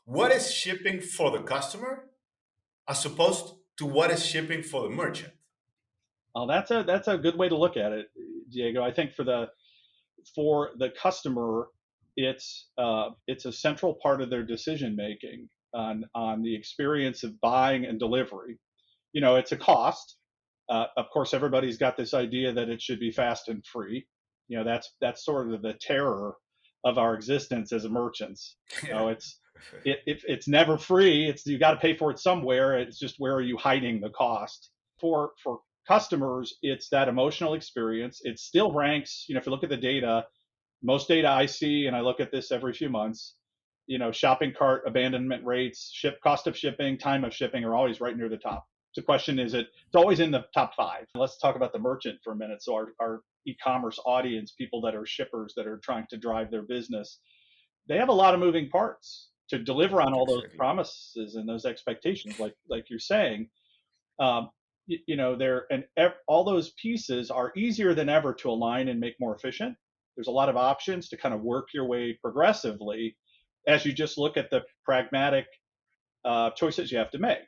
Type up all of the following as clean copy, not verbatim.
what is shipping for the customer as opposed to what is shipping for the merchant? Oh, that's a good way to look at it, Diego. I think for the customer, it's a central part of their decision making on the experience of buying and delivery. It's a cost. Of course, everybody's got this idea that it should be fast and free. That's sort of the terror of our existence as merchants. Yeah. It's never free. It's you got to pay for it somewhere. It's just where are you hiding the cost? For customers, it's that emotional experience. It still ranks. If you look at the data, most data I see, and I look at this every few months, shopping cart abandonment rates, cost of shipping, time of shipping are always right near the top. The question is, it's always in the top five. Let's talk about the merchant for a minute. So our e-commerce audience, people that are shippers that are trying to drive their business, they have a lot of moving parts to deliver on all those Exactly. promises and those expectations, like you're saying. Um, there and all those pieces are easier than ever to align and make more efficient. There's a lot of options to kind of work your way progressively as you just look at the pragmatic choices you have to make.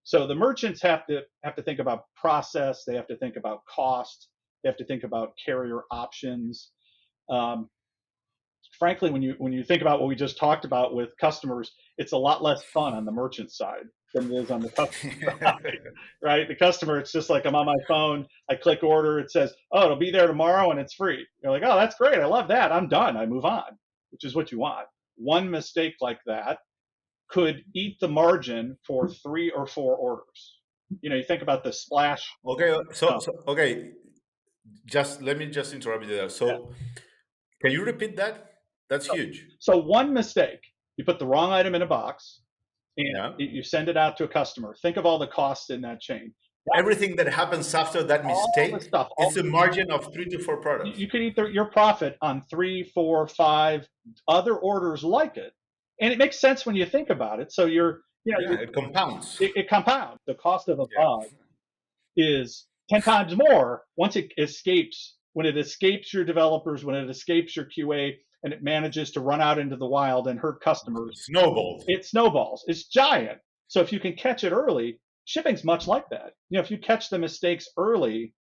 So the merchants have to think about process. They have to think about cost. They have to think about carrier options. Um, Frankly, when you think about what we just talked about with customers, it's a lot less fun on the merchant side than it is on the customer side, right? The customer, it's just like I'm on my phone, I click order, it says, oh, it'll be there tomorrow and it's free. You're like, oh, that's great, I love that, I'm done, I move on, which is what you want. One mistake like that could eat the margin for 3 or 4 orders. You think about the splash. Okay, so, Oh, okay, just let me just interrupt you there. yeah. So, can you repeat that? That's So, huge. so one mistake, you put the wrong item in a box and Yeah. you send it out to a customer. Think of all the costs in that chain. That, Everything that happens after that all the mistake, stuff. it's a margin of 3 to 4 You products. can eat your profit on 3, 4, 5 other orders like it, and it makes sense when you think about it. So Yeah, it compounds. it compounds. The cost of a Yeah. bug is 10 times more once it escapes. When it escapes your developers, when it escapes your QA, and it manages to run out into the wild and hurt customers, Snowballed. it snowballs. It's giant. So if you can catch it early, shipping's much like that. If you catch the mistakes early,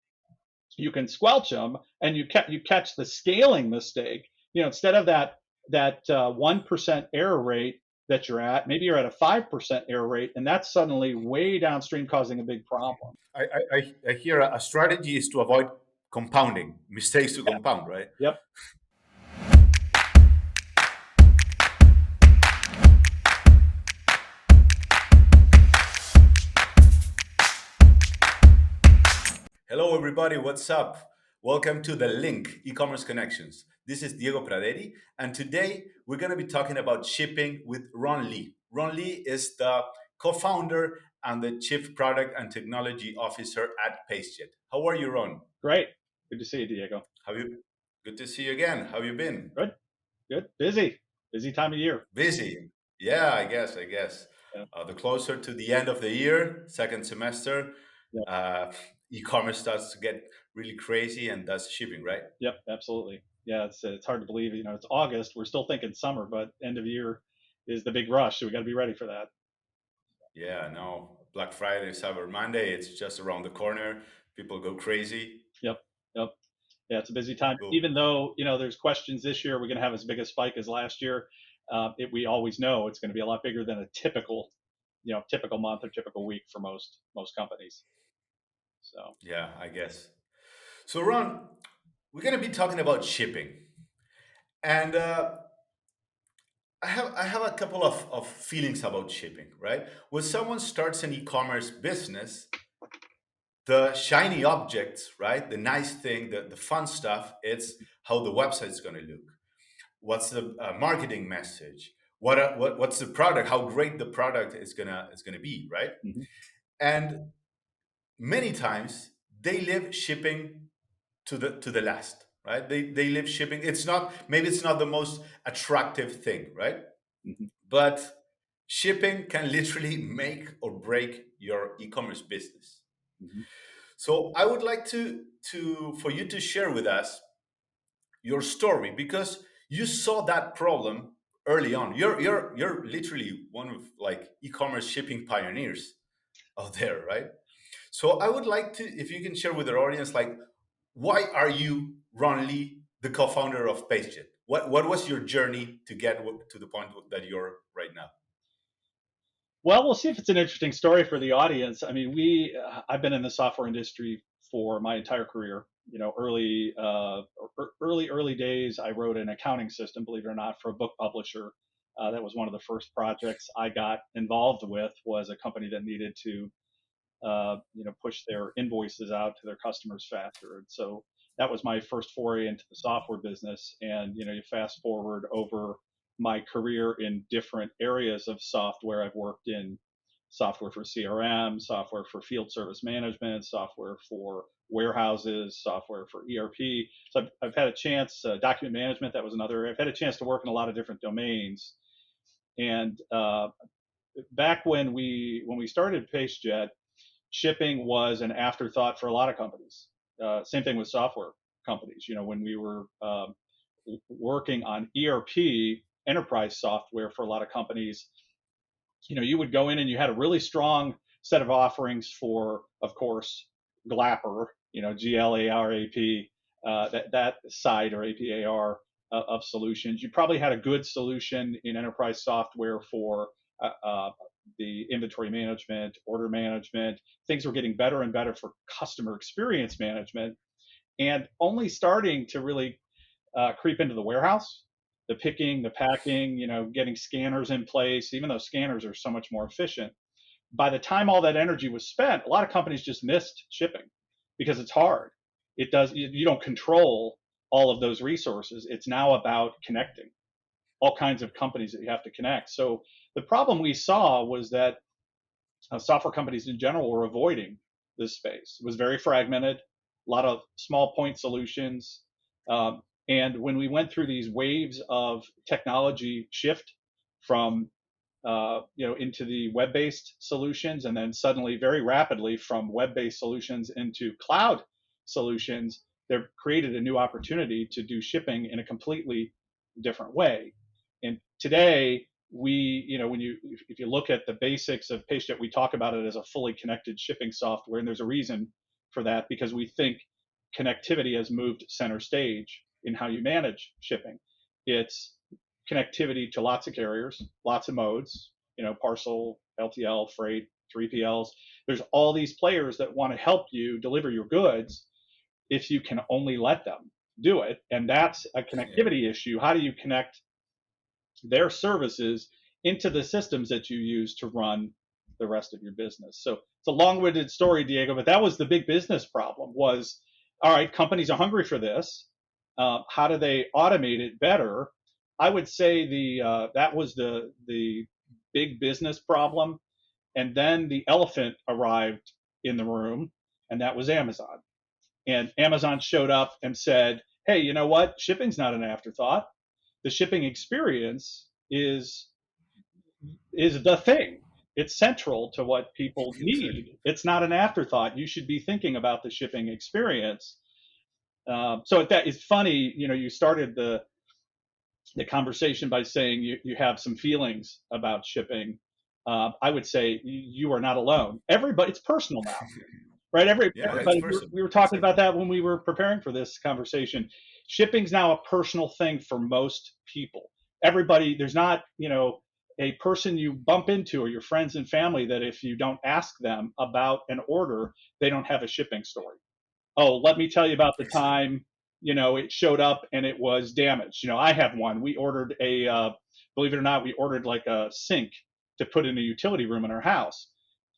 you can squelch them, and you catch the scaling mistake. Instead of that 1% error rate that you're at, maybe you're at a 5% error rate, and that's suddenly way downstream, causing a big problem. I hear a strategy is to avoid compounding, mistakes to Yeah. compound, right? Yep. Hello, everybody. What's up? Welcome to the Link E-commerce Connections. This is Diego Praderi, and today we're going to be talking about shipping with Ron Lee. Ron Lee is the co-founder and the chief product and technology officer at PaceJet. How are you, Ron? Great. Good to see you, Diego. Have you? Good to see you again. How you been? Good. Good. Busy time of year. Busy. Yeah, I guess. I guess. Yeah. The closer to the end of the year, second semester, Yep. uh, e-commerce starts to get really crazy, and that's shipping, right? Yep. Absolutely. Yeah. It's hard to believe. It's August. We're still thinking summer, but end of year is the big rush. So we got to be ready for that. Yeah, no. Black Friday, Cyber Monday, it's just around the corner. People go crazy. Yep. Yep. Yeah, it's a busy time. Cool. Even though there's questions this year, we're going to have as big a spike as last year. We always know it's going to be a lot bigger than a typical month or typical week for most companies. So Yeah, I guess. So, Ron, we're going to be talking about shipping. And I have a couple of feelings about shipping, right? When someone starts an e-commerce business, the shiny objects, right? The nice thing, the fun stuff, it's how the website's going to look. What's the marketing message? What's the product? How great the product is gonna be, right? mhm. And many times they live shipping to the last, right? They live shipping. It's not the most attractive thing, right? Mhm. But shipping can literally make or break your e-commerce business. Mhm. So I would like to for you to share with us your story because you saw that problem early on. You're literally one of like e-commerce shipping pioneers out there, right? So I would like to, if you can share with our audience, like, why are you, Ron Lee, the co-founder of PaceJet? What was your journey to get to the point that you're right now? Well, we'll see if it's an interesting story for the audience. I mean, I've been in the software industry for my entire career. You know, early days, I wrote an accounting system, believe it or not, for a book publisher. That was one of the first projects I got involved with. Was a company that needed to, push their invoices out to their customers faster. And so that was my first foray into the software business. And you fast forward over my career in different areas of software. I've worked in software for CRM, software for field service management, software for warehouses, software for ERP. So I've had a chance, document management, that was another. I've had a chance to work in a lot of different domains. And back when we started PaceJet, shipping was an afterthought for a lot of companies. Same thing with software companies. When we were working on ERP enterprise software for a lot of companies, you would go in and you had a really strong set of offerings for, of course, GLAPR, GLARAP, that side, or APAR, of solutions. You probably had a good solution in enterprise software for the inventory management, order management. Things were getting better and better for customer experience management, and only starting to really creep into the warehouse, the picking, the packing, getting scanners in place, even though scanners are so much more efficient. By the time all that energy was spent, a lot of companies just missed shipping because it's hard. You don't control all of those resources. It's now about connecting all kinds of companies that you have to connect. So the problem we saw was that software companies in general were avoiding this space. It was very fragmented, a lot of small point solutions. And when we went through these waves of technology shift from into the web-based solutions, and then suddenly, very rapidly, from web-based solutions into cloud solutions, they've created a new opportunity to do shipping in a completely different way. And today, if you look at the basics of PaceJet, we talk about it as a fully connected shipping software, and there's a reason for that, because we think connectivity has moved center stage in how you manage shipping. It's connectivity to lots of carriers, lots of modes, parcel, LTL, freight, 3PLs. There's all these players that want to help you deliver your goods if you can only let them do it. And that's a connectivity issue. How do you connect their services into the systems that you use to run the rest of your business? So it's a long-winded story, Diego, but that was the big business problem. Was, all right, companies are hungry for this. How do they automate it better? I would say that was the big business problem. And then the elephant arrived in the room, and that was Amazon. And Amazon showed up and said, hey, you know what? Shipping's not an afterthought. The shipping experience is the thing. It's central to what people need. It's not an afterthought. You should be thinking about the shipping experience. So that is funny. You started the conversation by saying you have some feelings about shipping. I would say you are not alone. Everybody, it's personal now, right? Everybody. We were talking about that when we were preparing for this conversation. Shipping's now a personal thing for most people. Everybody, there's not, a person you bump into or your friends and family that if you don't ask them about an order, they don't have a shipping story. Oh, let me tell you about the time, it showed up and it was damaged. I have one. We ordered believe it or not, we ordered like a sink to put in a utility room in our house.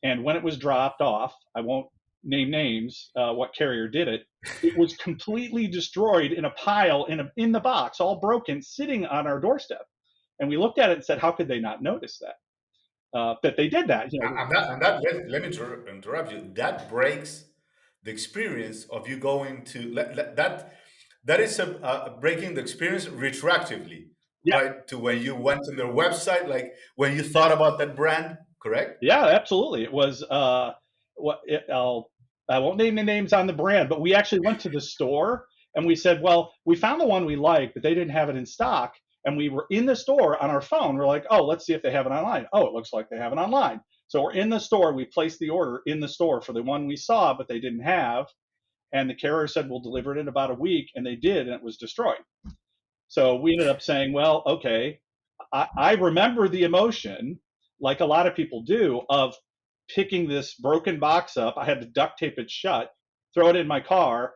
And when it was dropped off, I won't name names, what carrier did it, it was completely destroyed in a pile in the box, all broken, sitting on our doorstep. And we looked at it and said, how could they not notice that they did that? Let me interrupt you. That breaks the experience of you going to that is breaking the experience retroactively, Yeah. right? To when you went to their website, like when you thought about that brand, correct? Yeah, absolutely. It was I won't name the names on the brand, but we actually went to the store and we said, well, we found the one we like, but they didn't have it in stock. And we were in the store on our phone. We're like, oh, let's see if they have it online. Oh, it looks like they have it online. So we're in the store. We placed the order in the store for the one we saw, but they didn't have. And the carrier said, we'll deliver it in about a week. And they did, and it was destroyed. So we ended up saying, well, okay, I remember the emotion, like a lot of people do, of picking this broken box up. I had to duct tape it shut, throw it in my car,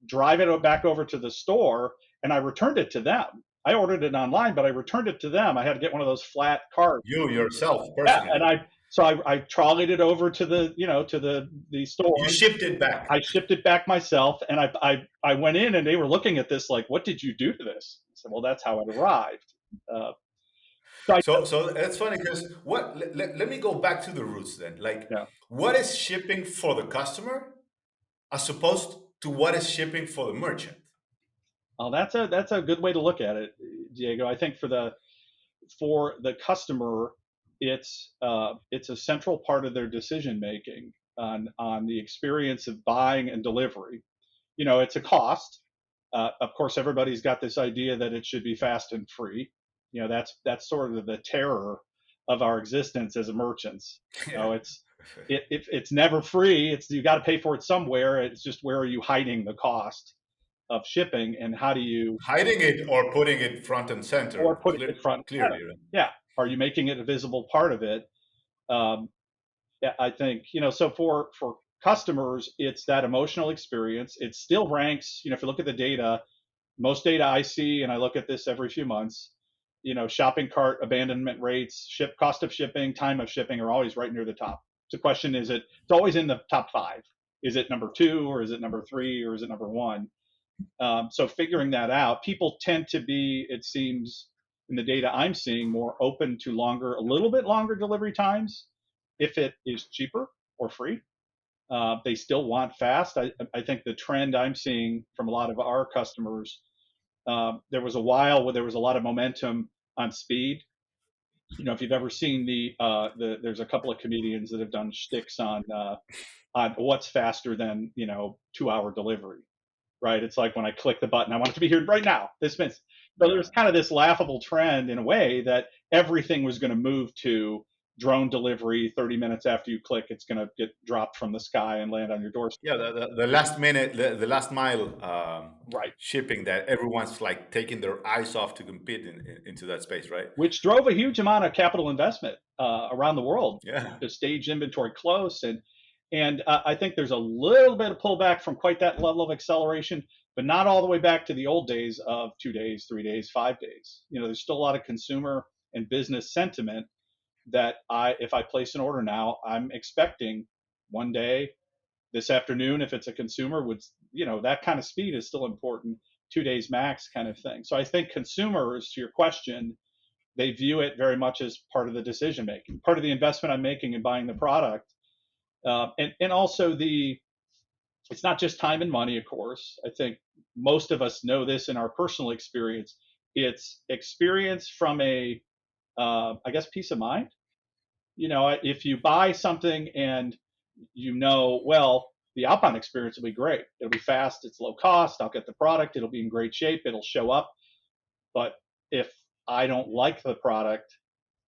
drive it back over to the store, and I returned it to them. I ordered it online, but I returned it to them. I had to get one of those flat cards. You yourself Yeah, and personally, I trolleyed it over to the to the you store. shipped it back. I shipped it back myself, and I went in, and they were looking at this like, "What did you do to this?" I said, "Well, that's how it arrived." Uh, so I, So that's funny because let me go back to the roots then. Like, yeah. what is shipping for the customer as opposed to what is shipping for the merchant? Well, that's a good way to look at it, Diego. I think for the customer, it's a central part of their decision making on the experience of buying and delivery. It's a cost. Of course, everybody's got this idea that it should be fast and free. That's sort of the terror of our existence as merchants. Yeah. It's never free. It's you got to pay for it somewhere. It's just where are you hiding the cost of shipping, and how do you Hiding it or putting it front and or center, put it front and center? clearly. Right? Yeah, are you making it a visible part of it? Um, yeah, I think so for customers, it's that emotional experience. It still ranks. If you look at the data, most data I see, and I look at this every few months, shopping cart abandonment rates, cost of shipping, time of shipping are always right near the top. The question is, it's always in the top five. Is it number two, or is it number three, or is it number one? So figuring that out, people tend to be, it seems, in the data I'm seeing, more open to a little bit longer delivery times if it is cheaper or free. They still want fast. I think the trend I'm seeing from a lot of our customers, there was a while where there was a lot of momentum on speed. If you've ever seen there's a couple of comedians that have done shticks on what's faster than 2-hour delivery, right? It's like when I click the button, I want it to be here right now. This minute. So Yeah. there's kind of this laughable trend in a way that everything was going to move to drone delivery. 30 minutes after you click, it's going to get dropped from the sky and land on your doorstep. Yeah, the last minute, the last mile Right. shipping that everyone's like taking their eyes off to compete into that space, right? Which drove a huge amount of capital investment around the world Yeah. to stage inventory close. And I think there's a little bit of pullback from quite that level of acceleration, but not all the way back to the old days of 2 days, 3 days, 5 days. There's still a lot of consumer and business sentiment that if I place an order now, I'm expecting one day, this afternoon, if it's a consumer, that kind of speed is still important, 2 days max kind of thing. So I think consumers, to your question, they view it very much as part of the decision making, part of the investment I'm making in buying the product. And also it's not just time and money, of course. I think most of us know this in our personal experience. It's experience from I guess, peace of mind. If you buy something and well, the outbound experience will be great. It'll be fast. It's low cost. I'll get the product. It'll be in great shape. It'll show up. But if I don't like the product,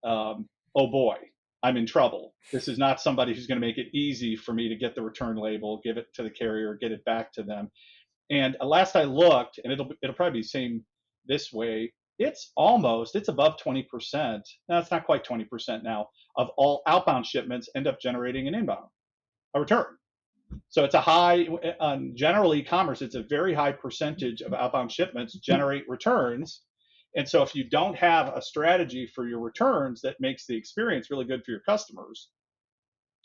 oh boy, I'm in trouble. This is not somebody who's going to make it easy for me to get the return label, give it to the carrier, get it back to them. And last I looked, and it'll probably be the same this way. It's above 20%. Now it's not quite 20% now of all outbound shipments end up generating a return. So it's a high on general e-commerce. It's a very high percentage of outbound shipments generate returns. And so if you don't have a strategy for your returns that makes the experience really good for your customers,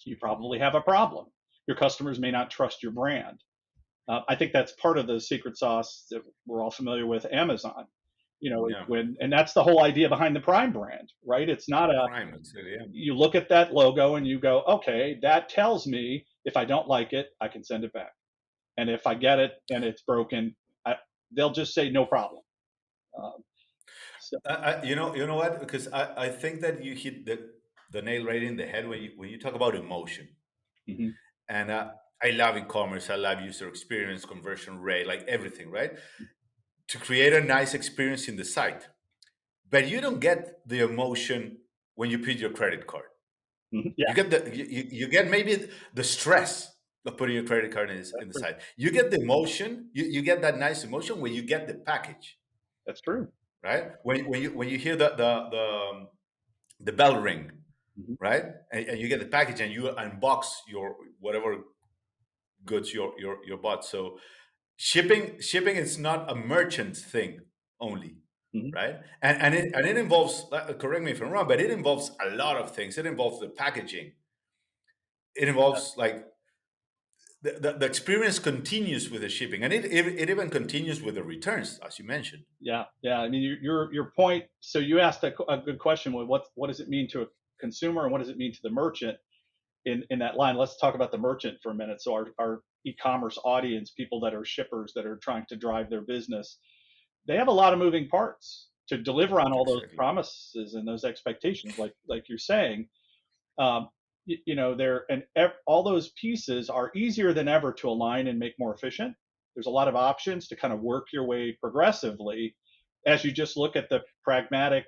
you probably have a problem. Your customers may not trust your brand. I think that's part of the secret sauce that we're all familiar with Amazon. Yeah. And that's the whole idea behind the Prime brand, right? It's not Prime, yeah. you look at that logo and you go, okay, that tells me if I don't like it, I can send it back. And if I get it and it's broken, they'll just say no problem. Um, so, You know what? Because I think that you hit the nail right in the head when you talk about emotion. mhm. And I love e-commerce. I love user experience, conversion rate, like everything, right? To create a nice experience in the site, but you don't get the emotion when you put your credit card. Yeah, You get you get maybe the stress of putting your credit card in the true. side. You get the emotion. You get that nice emotion when you get the package, That's true. right? When you hear the bell ring, Mhm. right? And you get the package and you unbox your whatever goods your bought. So shipping is not a merchant thing only, Mhm. right? And it involves, correct me if I'm wrong, but it involves a lot of things. It involves the packaging. It involves like the experience continues with the shipping, and it even continues with the returns, as you mentioned. Yeah, yeah. I mean, your point. So you asked a good question. Well, what does it mean to a consumer, and what does it mean to the merchant in that line? Let's talk about the merchant for a minute. So our e-commerce audience, people that are shippers that are trying to drive their business, they have a lot of moving parts to deliver on all those Exactly. promises and those expectations, like you're saying. There and all those pieces are easier than ever to align and make more efficient. There's a lot of options to kind of work your way progressively as you just look at the pragmatic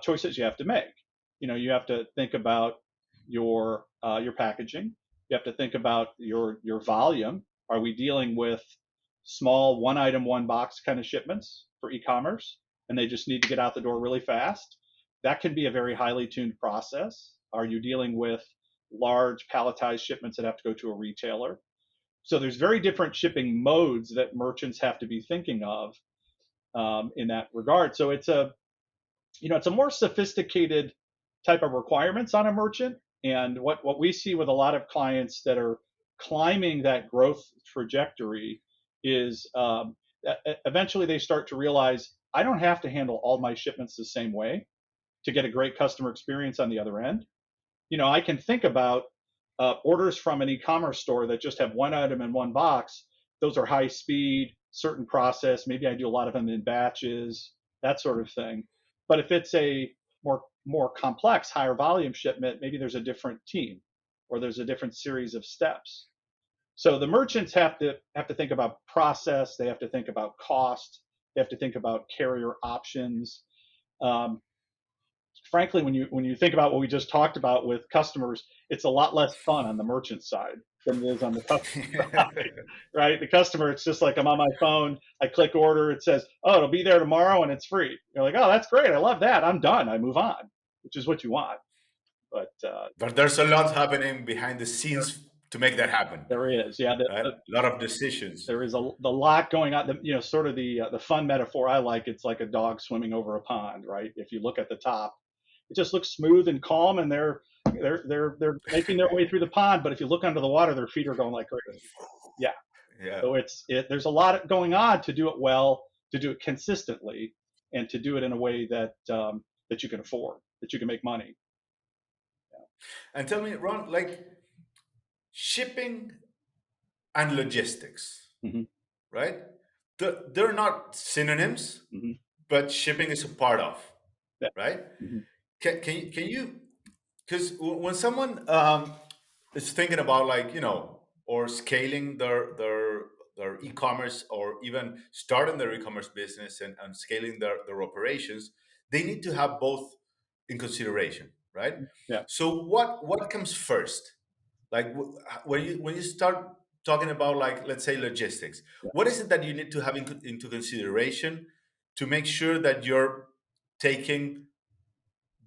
choices you have to make. You have to think about your packaging. You have to think about your volume. Are we dealing with small one item, one box kind of shipments for e-commerce, and they just need to get out the door really fast? That can be a very highly tuned process. Are you dealing with large palletized shipments that have to go to a retailer? So there's very different shipping modes that merchants have to be thinking of in that regard. So it's a more sophisticated type of requirements on a merchant. And what we see with a lot of clients that are climbing that growth trajectory is eventually they start to realize I don't have to handle all my shipments the same way to get a great customer experience on the other end. I can think about orders from an e-commerce store that just have one item in one box. Those are high speed, certain process. Maybe I do a lot of them in batches, that sort of thing. But if it's a more complex, higher volume shipment, maybe there's a different team or there's a different series of steps. So the merchants have to think about process. They have to think about cost. They have to think about carrier options. Um, Frankly, when you think about what we just talked about with customers, it's a lot less fun on the merchant side than it is on the customer side, right? The customer, it's just like I'm on my phone, I click order, it says, oh, it'll be there tomorrow and it's free. You're like, oh, that's great, I love that, I'm done, I move on, which is what you want. But But there's a lot happening behind the scenes to make that happen, there is, yeah, right? A lot of decisions. there is the lot going on. Sort of the fun metaphor I like. It's like a dog swimming over a pond, right? If you look at the top, it just looks smooth and calm, and they're making their way through the pond. But if you look under the water, their feet are going like crazy. Yeah. Yeah. So there's a lot going on to do it well, to do it consistently, and to do it in a way that you can afford, that you can make money. And tell me, Ron, like shipping and logistics, Hmm. right? They're not synonyms, Hmm. but shipping is a part of, Yeah. right? Hmm. Can you because when someone is thinking about like or scaling their e-commerce or even starting their e-commerce business and scaling their operations, they need to have both in consideration, right? Yeah. So what comes first? Like when you start talking about, like, let's say logistics, Yeah. what is it that you need to have into consideration to make sure that you're taking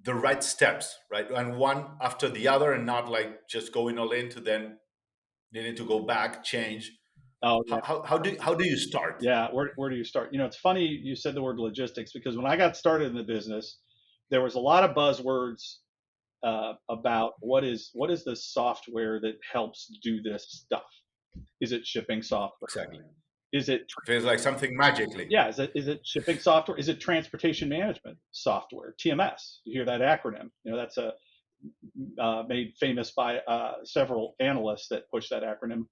the right steps, right? And one after the other, and not like just going all in to then needing to go back, change. Oh, yeah. How do you start? Yeah, where do you start? It's funny you said the word logistics because when I got started in the business, there was a lot of buzzwords about what is the software that helps do this stuff. Is it shipping software? Exactly. Is it Feels like something magically. yeah? Is it shipping software? Is it transportation management software? TMS. You hear that acronym? That's made famous by several analysts that push that acronym.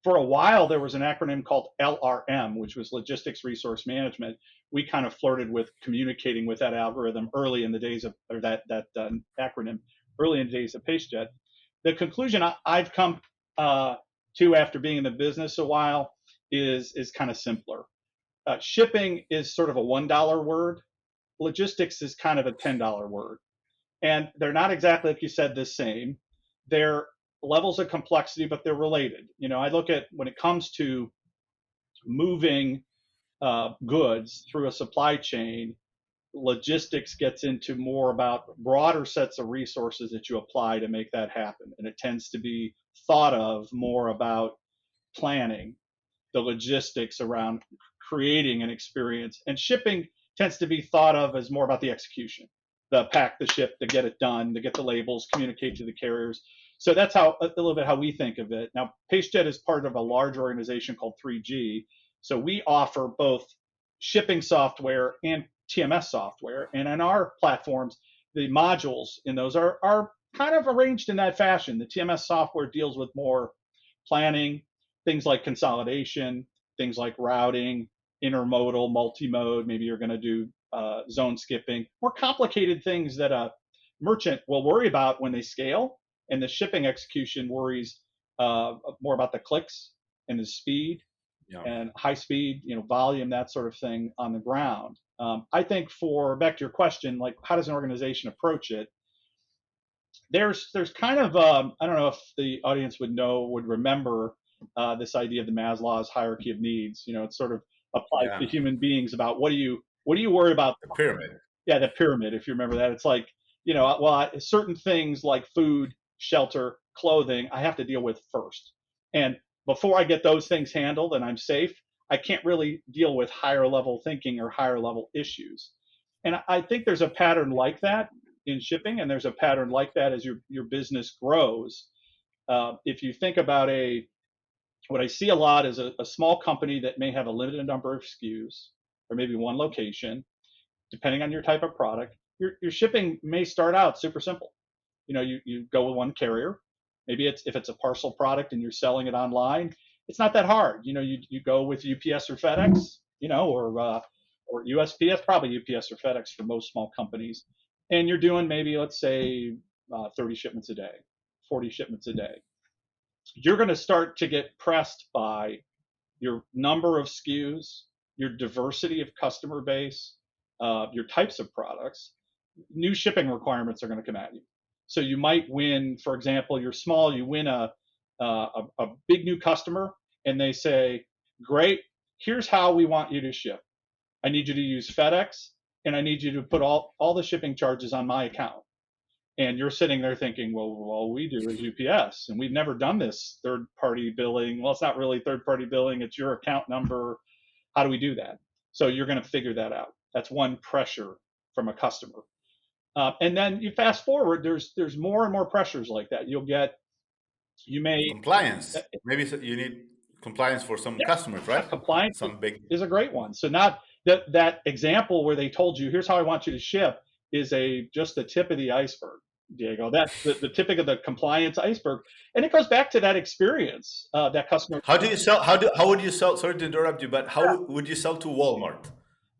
For a while, there was an acronym called LRM, which was Logistics Resource Management. We kind of flirted with communicating with that algorithm early in the days of, or that acronym, early in the days of PaceJet. The conclusion I've come to after being in the business a while is kind of simpler. Shipping is sort of a $1 word, logistics is kind of a $10 word, and they're not exactly, like you said, the same. They're levels of complexity, but they're related. I look at when it comes to moving goods through a supply chain, logistics gets into more about broader sets of resources that you apply to make that happen. And it tends to be thought of more about planning, the logistics around creating an experience. And shipping tends to be thought of as more about the execution, the pack, the ship, to get it done, to get the labels, communicate to the carriers. So that's how a little bit how we think of it. Now, PaceJet is part of a large organization called 3G. So we offer both shipping software and TMS software. And on our platforms, the modules in those are kind of arranged in that fashion. The TMS software deals with more planning, things like consolidation, things like routing, intermodal, multimode. Maybe you're going to do zone skipping, more complicated things that a merchant will worry about when they scale. And the shipping execution worries more about the clicks and the speed Yeah. and high speed, volume, that sort of thing on the ground. I think for back to your question, like how does an organization approach it? There's kind of I don't know if the audience would remember this idea of the Maslow's hierarchy of needs. It sort of applies to Yeah. human beings about what do you worry about? The pyramid. Yeah, the pyramid. If you remember that, it's like well, certain things like food, shelter, clothing, I have to deal with first, and before I get those things handled and I'm safe, I can't really deal with higher level thinking or higher level issues. And I think there's a pattern like that in shipping, and there's a pattern like that as your business grows. If you think about what I see a lot is a small company that may have a limited number of SKUs or maybe one location, depending on your type of product. Your shipping may start out super simple. You go with one carrier. Maybe if it's a parcel product and you're selling it online, it's not that hard. You go with UPS or FedEx, or USPS, probably UPS or FedEx for most small companies, and you're doing maybe, let's say, 30 shipments a day, 40 shipments a day. You're going to start to get pressed by your number of SKUs, your diversity of customer base, your types of products. New shipping requirements are going to come at you. So you might win, for example, you're small, you win a big new customer, and they say, great, here's how we want you to ship. I need you to use FedEx, and I need you to put all the shipping charges on my account. And you're sitting there thinking, well, all we do is UPS, and we've never done this third-party billing. Well, it's not really third-party billing. It's your account number. How do we do that? So you're going to figure that out. That's one pressure from a customer. And then you fast forward, there's more and more pressures like that. You may Compliance. Maybe you need compliance for some customers, right? compliance Some big. is a great one. So not that example where they told you, here's how I want you to ship, is just the tip of the iceberg, Diego. That's the tip of the compliance iceberg, and it goes back to that experience that customer. How do you sell? How would you sell? Sorry to interrupt you, but how would you sell to Walmart?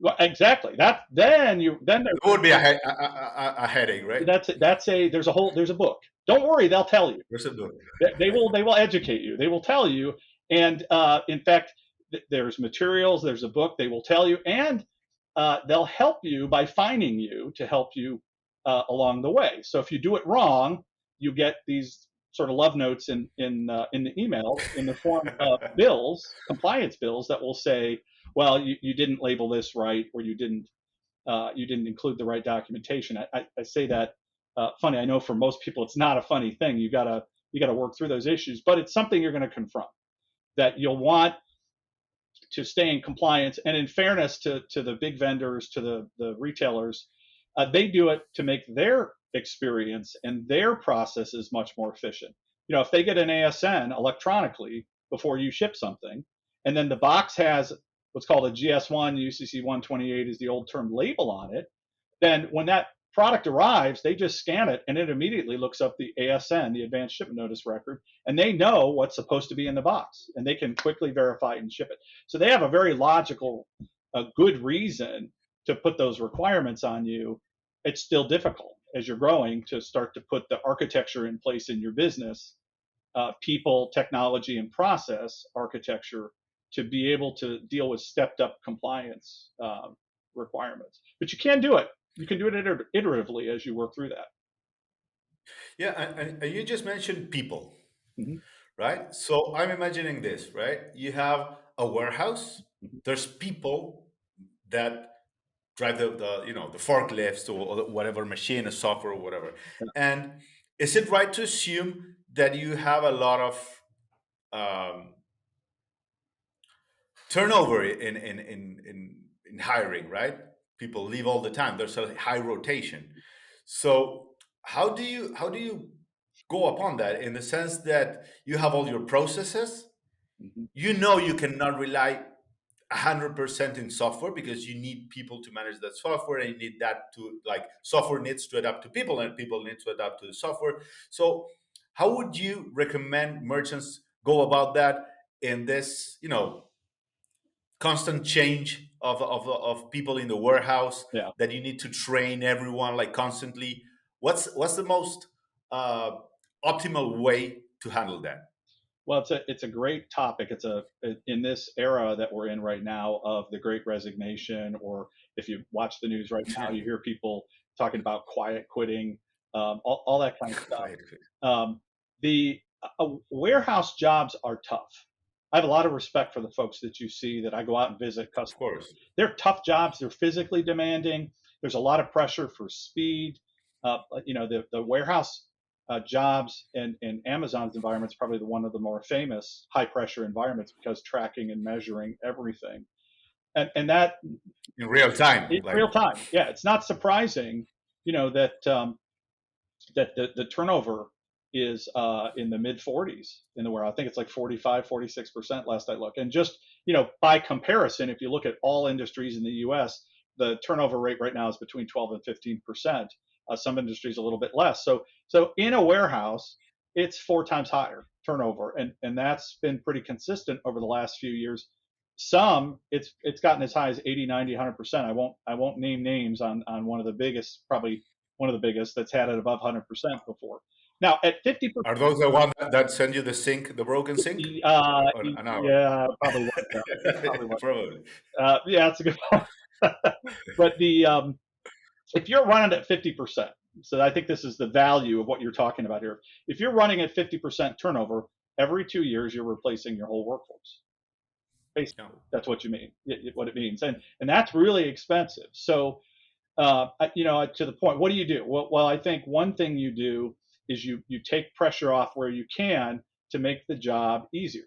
Well, exactly. Then It would be a headache, right? there's a book. Don't worry, they'll tell you. There's a book. They will educate you. They will tell you, and in fact, there's materials. There's a book. They will tell you, and they'll help you by finding you to help you along the way. So if you do it wrong, you get these sort of love notes in the email in the form of bills, compliance bills that will say, well, you didn't label this right, or you didn't include the right documentation. I say that funny. I know for most people it's not a funny thing. You gotta work through those issues, but it's something you're going to confront. That you'll want to stay in compliance. And in fairness to the big vendors, to the retailers, they do it to make their experience and their processes much more efficient. If they get an ASN electronically before you ship something, and then the box has what's called a GS1, UCC 128 is the old term, label on it, then when that product arrives, they just scan it and it immediately looks up the ASN, the Advanced Shipment Notice record, and they know what's supposed to be in the box, and they can quickly verify and ship it. So they have a very logical, good reason to put those requirements on you. It's still difficult as you're growing to start to put the architecture in place in your business, people, technology, and process architecture to be able to deal with stepped up compliance requirements. But you can do it. You can do it iteratively as you work through that. Yeah, and you just mentioned people, Hmm. right? So I'm imagining this, right? You have a warehouse. Hmm. There's people that drive the forklifts or whatever machine, a software or whatever. Yeah. And is it right to assume that you have a lot of turnover in hiring, right? People leave all the time. There's a high rotation. So how do you go upon that in the sense that you have all your processes? Hmm. You know you cannot rely 100% in software because you need people to manage that software, and you need that to, like, software needs to adapt to people and people need to adapt to the software. So how would you recommend merchants go about that in this, constant change of people in the warehouse, Yeah. that you need to train everyone like constantly? What's the most uh, optimal way to handle that? Well, it's a great topic. In this era that we're in right now of the Great Resignation, or if you watch the news right now, you hear people talking about quiet quitting, all that kind of stuff. Quiet. Um, the Warehouse jobs are tough. I have a lot of respect for the folks that you see that I go out and visit Of customers. course. They're tough jobs. They're physically demanding. There's a lot of pressure for speed. The warehouse jobs in Amazon's environment is probably one of the more famous high pressure environments because tracking and measuring everything. And that In real time, in like. real time. Yeah, it's not surprising, that the turnover is in the mid 40s in the warehouse. I think it's like 45, 46% last I looked. And just, by comparison, if you look at all industries in the US, the turnover rate right now is between 12 and 15%. Some industries a little bit less. So in a warehouse, it's 4 times higher turnover. And that's been pretty consistent over the last few years. Some it's gotten as high as 80, 90, 100%. I won't name names on one of the biggest, probably one of the biggest that's had it above 100% before. Now at 50%, Are those the one that send you the sink, the broken sink, or an hour? yeah, probably was that. Probably was. Probably. Yeah, that's a good point. But if you're running at 50%, so I think this is the value of what you're talking about here. If you're running at 50% turnover, every 2 years you're replacing your whole workforce. Yeah. Basically, that's what you mean. What it means, and that's really expensive. So to the point, what do you do? Well, I think one thing you do is you take pressure off where you can to make the job easier.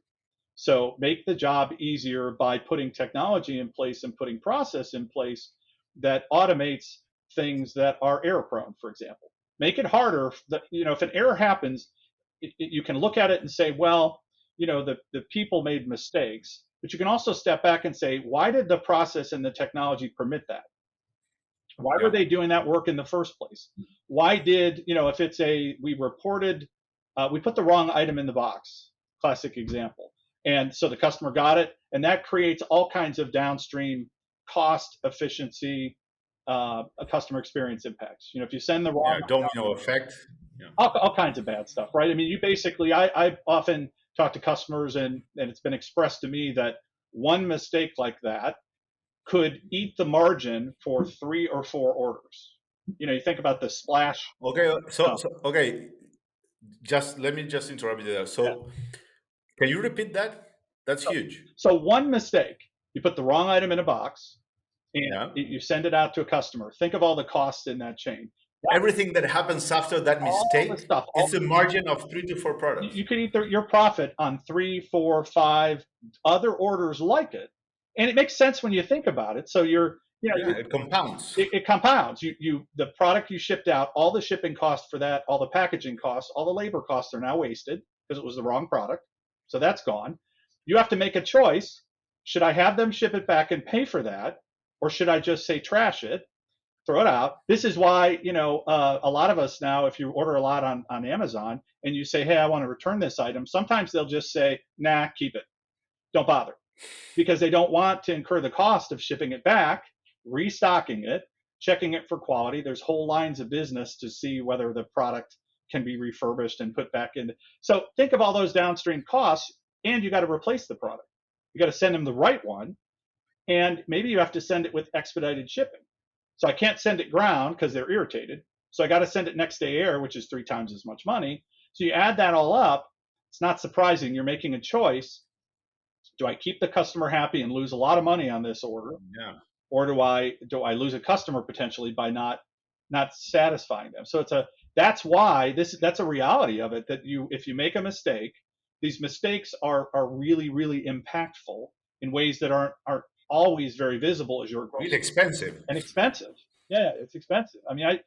So make the job easier by putting technology in place and putting process in place that automates things that are error prone, for example. Make it harder that, if an error happens, you can look at it and say, well, the people made mistakes, but you can also step back and say, why did the process and the technology permit that? Why were Yeah. they doing that work in the first place? Why did, if it's we put the wrong item in the box, classic example. And so the customer got it, and that creates all kinds of downstream cost, efficiency, customer experience impacts. If you send the wrong, Yeah. Domino effect. Yeah. all kinds of bad stuff, right? I mean, you basically, I often talk to customers, and it's been expressed to me that one mistake like that could eat the margin for 3 or 4 orders. You think about the splash. Okay. So, Oh, okay. Just let me just interrupt you there. yeah. So can you repeat that? That's So, huge. so one mistake, you put the wrong item in a box and Yeah. you send it out to a customer. Think of all the costs in that chain. That, Everything that happens after that all the mistake stuff, is a margin of 3 to 4 products. you could eat your profit on 3, 4, 5 other orders like it. And it makes sense when you think about it. So Yeah, it compounds. it compounds. The product you shipped out, all the shipping costs for that, all the packaging costs, all the labor costs are now wasted because it was the wrong product. So that's gone. You have to make a choice. Should I have them ship it back and pay for that, or should I just say trash it, throw it out? This is why a lot of us now, if you order a lot on Amazon and you say, hey, I want to return this item, sometimes they'll just say, nah, keep it, don't bother, because they don't want to incur the cost of shipping it back, restocking it, checking it for quality. There's whole lines of business to see whether the product can be refurbished and put back in. So think of all those downstream costs, and you got to replace the product. You got to send them the right one. and maybe you have to send it with expedited shipping. So I can't send it ground because they're irritated. So I got to send it next day air, which is 3 times as much money. So you add that all up, it's not surprising you're making a choice. Do I keep the customer happy and lose a lot of money on this order, Yeah. or do I lose a customer potentially by not satisfying them? So that's why that's a reality of it, that if you make a mistake, these mistakes are really really impactful in ways that aren't always very visible as you're growing, Really expensive. and expensive. Yeah, it's expensive. I mean,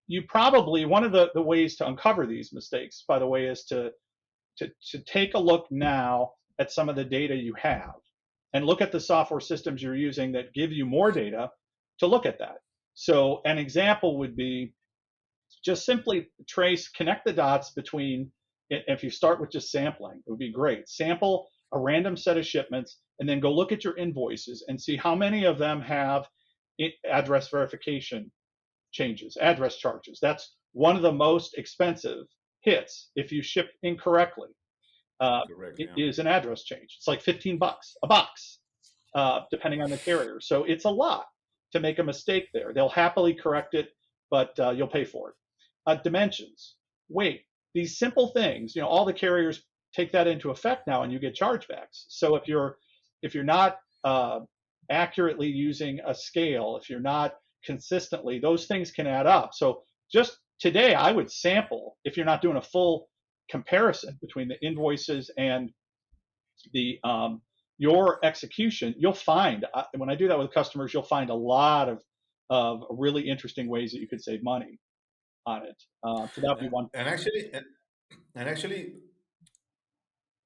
you probably, one of the ways to uncover these mistakes, by the way, is to take a look now at some of the data you have and look at the software systems you're using that give you more data to look at that. So an example would be just simply connect the dots between, if you start with just sampling, it would be great. Sample a random set of shipments and then go look at your invoices and see how many of them have address verification changes, address charges. That's one of the most expensive hits if you ship incorrectly. Correct. It Yeah. is an address change. It's like $15 a box, depending on the carrier. So it's a lot to make a mistake there. They'll happily correct it, but you'll pay for it. Dimensions, weight, these simple things. All the carriers take that into effect now, and you get chargebacks. So if you're not accurately using a scale, if you're not consistently, those things can add up. So just today, I would sample if you're not doing a full comparison between the invoices and the your execution. You'll find, when I do that with customers, you'll find a lot of really interesting ways that you could save money on it. So that would be one. And actually,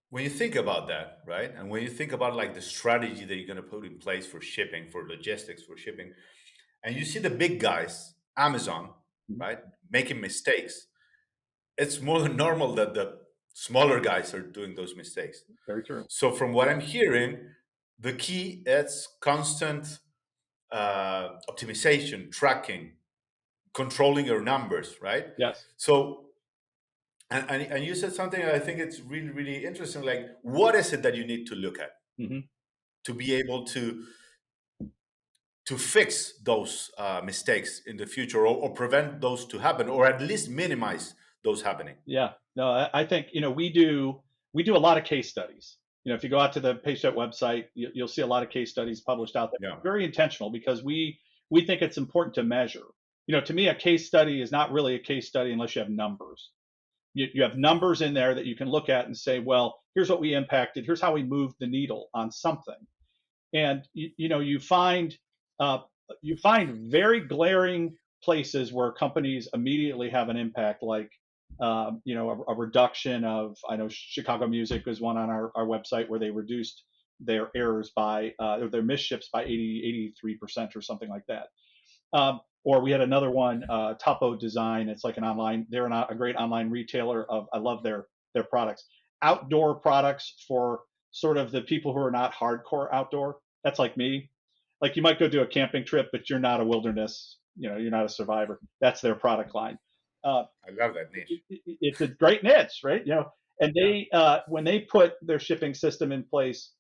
when you think about that, right, and when you think about like the strategy that you're going to put in place for shipping, for logistics, for shipping, and you see the big guys, Amazon, Mhm. right, making mistakes, it's more than normal that the smaller guys are doing those mistakes. Very true. So from what I'm hearing, the key is constant optimization, tracking, controlling your numbers, right? Yes. So, and you said something that I think it's really, really interesting. Like, what is it that you need to look at Hmm. to be able to fix those mistakes in the future, or prevent those to happen, or at least minimize those happening? Yeah. No, I think we do a lot of case studies. If you go out to the PayShip website, you'll see a lot of case studies published out there. Yeah. Very intentional, because we think it's important to measure. To me, a case study is not really a case study unless you have numbers. You have numbers in there that you can look at and say, well, here's what we impacted. Here's how we moved the needle on something. And uh, you find very glaring places where companies immediately have an impact, like a reduction of, I know Chicago Music was one on our website where they reduced their errors by their misships by 83% or something like that. Or we had another one, Topo Design. It's like they're a great online retailer I love their products. Outdoor products for sort of the people who are not hardcore outdoor. That's like me. Like, you might go do a camping trip, but you're not a wilderness, you're not a survivor. That's their product line. Uh, I love that niche. it's a great niche, right? And Yeah. when they put their shipping system in place,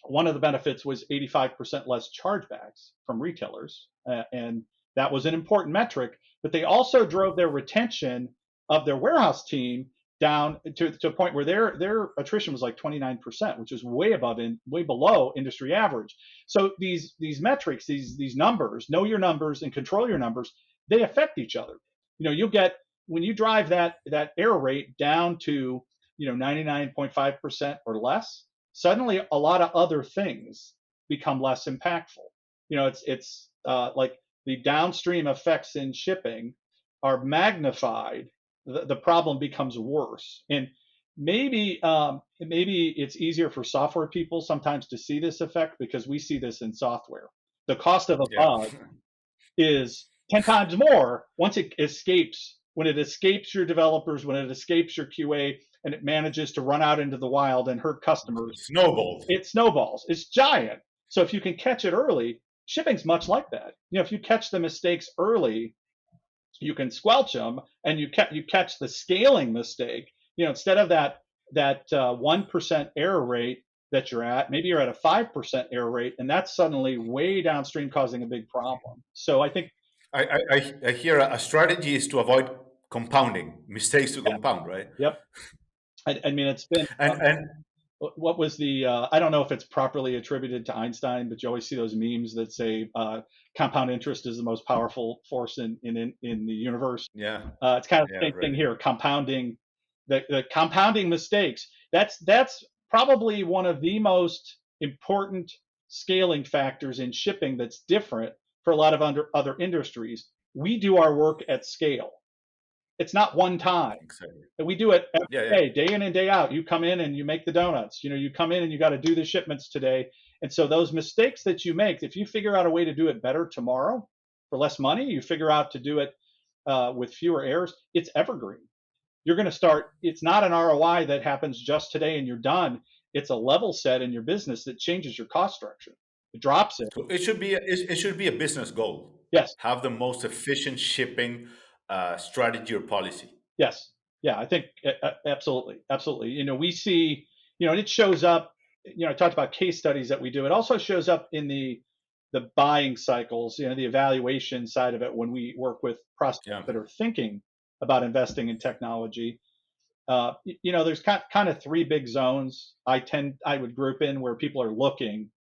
one of the benefits was 85% less chargebacks from retailers, and that was an important metric. But they also drove their retention of their warehouse team down to a point where their attrition was like 29%, which is way below industry average. So these metrics, these numbers, know your numbers and control your numbers, they affect each other. You'll get, when you drive that error rate down to 99.5% or less, suddenly a lot of other things become less impactful. It's like the downstream effects in shipping are magnified. The problem becomes worse, and maybe it's easier for software people sometimes to see this effect, because we see this in software. The cost of a Yeah. bug is 10 times more once it escapes, when it escapes your developers, when it escapes your QA, and it manages to run out into the wild and hurt customers. Snowballed. It snowballs. It's giant. So if you can catch it early, shipping's much like that. If you catch the mistakes early, you can squelch them, and you catch the scaling mistake. Instead of that 1% error rate, that you're at. Maybe you're at a 5% error rate, and that's suddenly way downstream causing a big problem. So I think, I hear a strategy is to avoid compounding mistakes to compound, right? yep. I mean, it's been, And what was the, I don't know if it's properly attributed to Einstein, but you always see those memes that say compound interest is the most powerful force in the universe. yeah, It's kind of the yeah, same thing right. here, compounding, the compounding mistakes. That's probably one of the most important scaling factors in shipping that's different for a lot of other industries. We do our work at scale. It's not one time. Exactly. And we do it Yeah, every yeah. day in and day out. You come in and you make the donuts. You come in and you got to do the shipments today. And so those mistakes that you make, if you figure out a way to do it better tomorrow for less money, you figure out to do it with fewer errors, it's evergreen. You're going to start, it's not an ROI that happens just today and you're done. It's a level set in your business that changes your cost structure. It drops it. So it should be a business goal. Yes. Have the most efficient shipping strategy or policy. Yes. Yeah, I think absolutely. Absolutely. We see, and it shows up, I talked about case studies that we do. It also shows up in the buying cycles, the evaluation side of it when we work with prospects Yeah. that are thinking about investing in technology. There's kind of three big zones I would group in where people are looking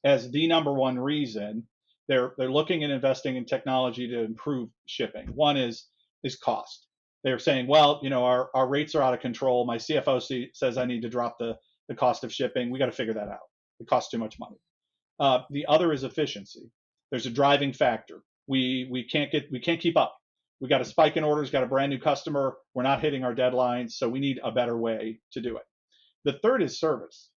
as the number one reason they're looking at investing in technology to improve shipping. One is cost. They're saying, well, our rates are out of control. My CFO says I need to drop the cost of shipping. We got to figure that out. It costs too much money. The other is efficiency. There's a driving factor. We can't keep up. We got a spike in orders, got a brand new customer. We're not hitting our deadlines, so we need a better way to do it. The third is service.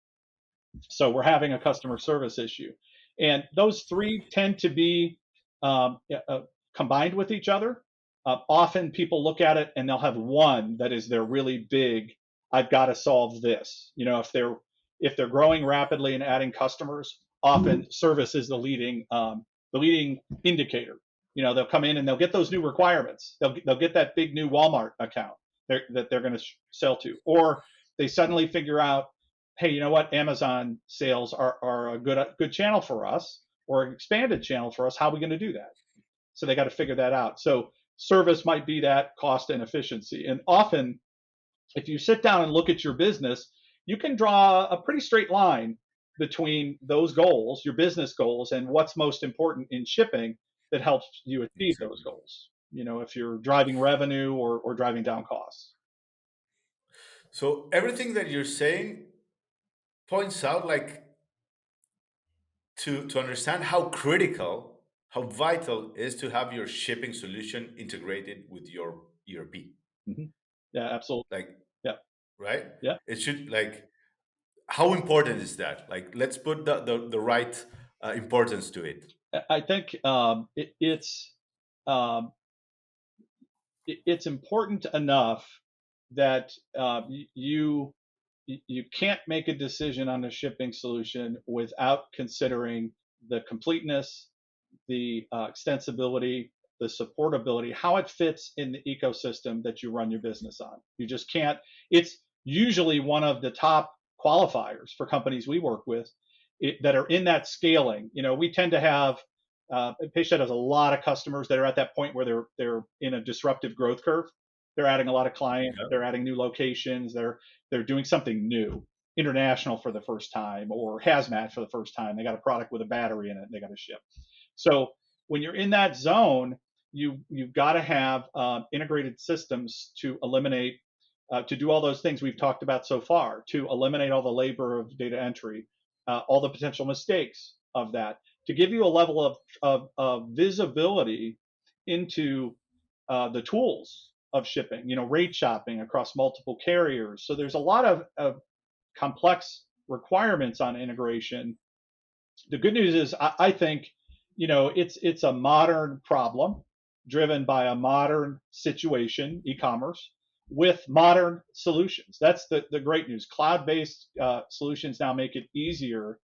So we're having a customer service issue, and those three tend to be combined with each other. Often people look at it and they'll have one that is their really big. I've got to solve this. If they're growing rapidly and adding customers, often service is the leading indicator. They'll come in and they'll get those new requirements. They'll get that big new Walmart account that they're going to sell to, or they suddenly figure out, hey, you know what? Amazon sales are a good channel for us, or an expanded channel for us. How are we going to do that? So they got to figure that out. So service might be that, cost and efficiency. And often, if you sit down and look at your business, you can draw a pretty straight line between those goals, your business goals, and what's most important in shipping that helps you achieve those Exactly. goals. If you're driving revenue or driving down costs. So everything that you're saying points out like to understand how critical, how vital it is to have your shipping solution integrated with your ERP. Hmm. Yeah, absolutely. Like, Yeah, right? yeah. It should like how important is that? Like, let's put the right importance to it. I think um, it's important enough that you can't make a decision on a shipping solution without considering the completeness, the extensibility, the supportability, how it fits in the ecosystem that you run your business on. You just can't. It's usually one of the top qualifiers for companies we work with that are in that scaling. We tend to have Payshed has a lot of customers that are at that point where they're in a disruptive growth curve. They're adding a lot of clients. Yeah. They're adding new locations. They're doing something new, international for the first time, or hazmat for the first time. They got a product with a battery in it. And they got to ship. So when you're in that zone, you've got to have integrated systems to eliminate to do all those things we've talked about so far, to eliminate all the labor of data entry, all the potential mistakes of that, to give you a level of visibility into the tools of shipping, rate shopping across multiple carriers. So there's a lot of complex requirements on integration. The good news is I think it's a modern problem driven by a modern situation, e-commerce, with modern solutions. That's the great news. Cloud-based solutions now make it easier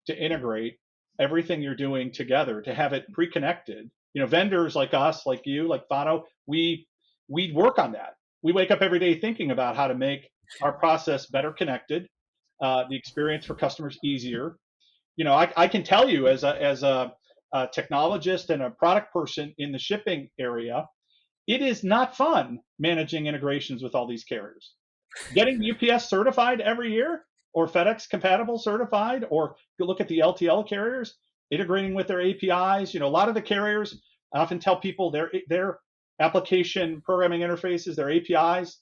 to integrate everything you're doing together, to have it pre-connected. Vendors like us, like you, like Fano, we work on that. We wake up every day thinking about how to make our process better connected, the experience for customers easier. I can tell you as a technologist and a product person in the shipping area, it is not fun managing integrations with all these carriers. Getting UPS certified every year or FedEx compatible certified, or look at the LTL carriers integrating with their APIs. A lot of the carriers, I often tell people their application programming interfaces, their APIs,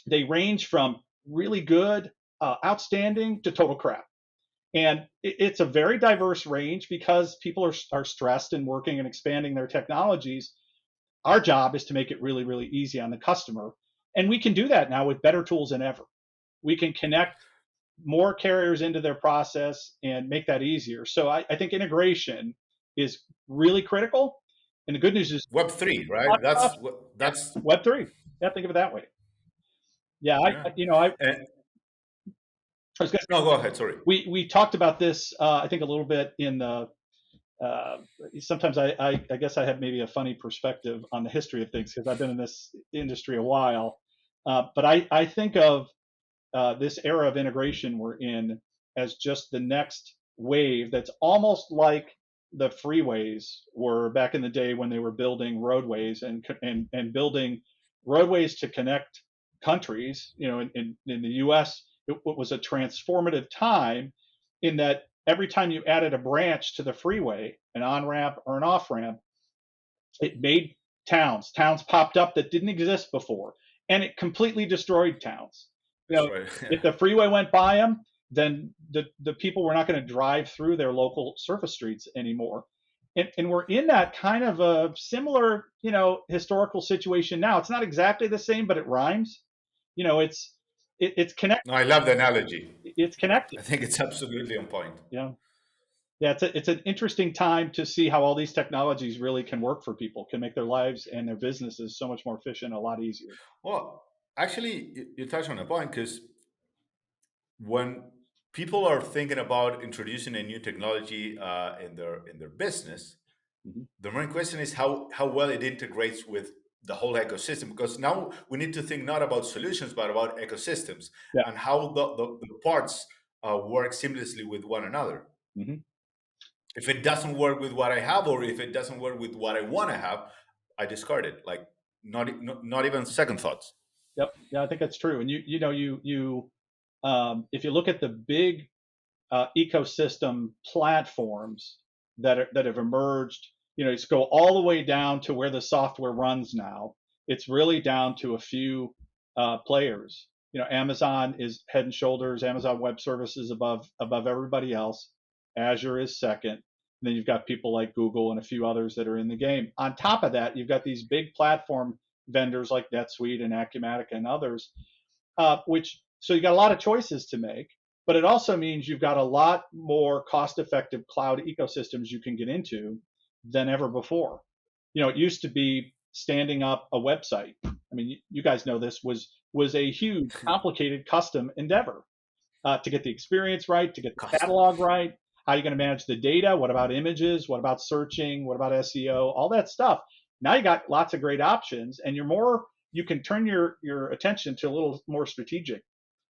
they range from really good, outstanding, to total crap. And it's a very diverse range because people are stressed and working and expanding their technologies. Our job is to make it really, really easy on the customer. And we can do that now with better tools than ever. We can connect more carriers into their process and make that easier. So I think integration is really critical. And the good news is Web3, right? That's Web3. Yeah, think of it that way. Yeah, yeah. I And, was going to no, go ahead. Sorry. we talked about this, I think, a little bit in the. Uh, Sometimes I guess I have maybe a funny perspective on the history of things because I've been in this industry a while. But I think of this era of integration we're in as just the next wave that's almost like the freeways were back in the day when they were building roadways and building roadways to connect countries. In the U.S., it was a transformative time in that every time you added a branch to the freeway, an on ramp or an off ramp, it made towns popped up that didn't exist before, and it completely destroyed towns. you That's know right. if the freeway went by them, then the people were not going to drive through their local surface streets anymore. And we're in that kind of a similar historical situation now. It's not exactly the same, but it rhymes. It's connect No, I love the analogy. it's connected. I think it's absolutely on point. Yeah. Yeah, it's an interesting time to see how all these technologies really can work for people, can make their lives and their businesses so much more efficient, a lot easier. Well, actually, you touched on a point because when people are thinking about introducing a new technology in their business, Mhm. the main question is how well it integrates with the whole ecosystem. Because now we need to think not about solutions but about ecosystems Yeah. and how the parts work seamlessly with one another. Hmm. If it doesn't work with what I have, or if it doesn't work with what I want to have, I discard it. Like not even second thoughts. Yep. Yeah, I think that's true. And if you look at the big ecosystem platforms that have emerged, it's go all the way down to where the software runs now. It's really down to a few players. Amazon is head and shoulders. Amazon Web Services above everybody else. Azure is second. And then you've got people like Google and a few others that are in the game. On top of that, you've got these big platform vendors like NetSuite and Acumatica and others, which so you got a lot of choices to make. But it also means you've got a lot more cost-effective cloud ecosystems you can get into than ever before. It used to be standing up a website. I mean, you guys know this was a huge, complicated, custom endeavor to get the experience right, to get the Custom. catalog right. How are you going to manage the data? What about images? What about searching? What about SEO? All that stuff. Now you got lots of great options, and you can turn your attention to a little more strategic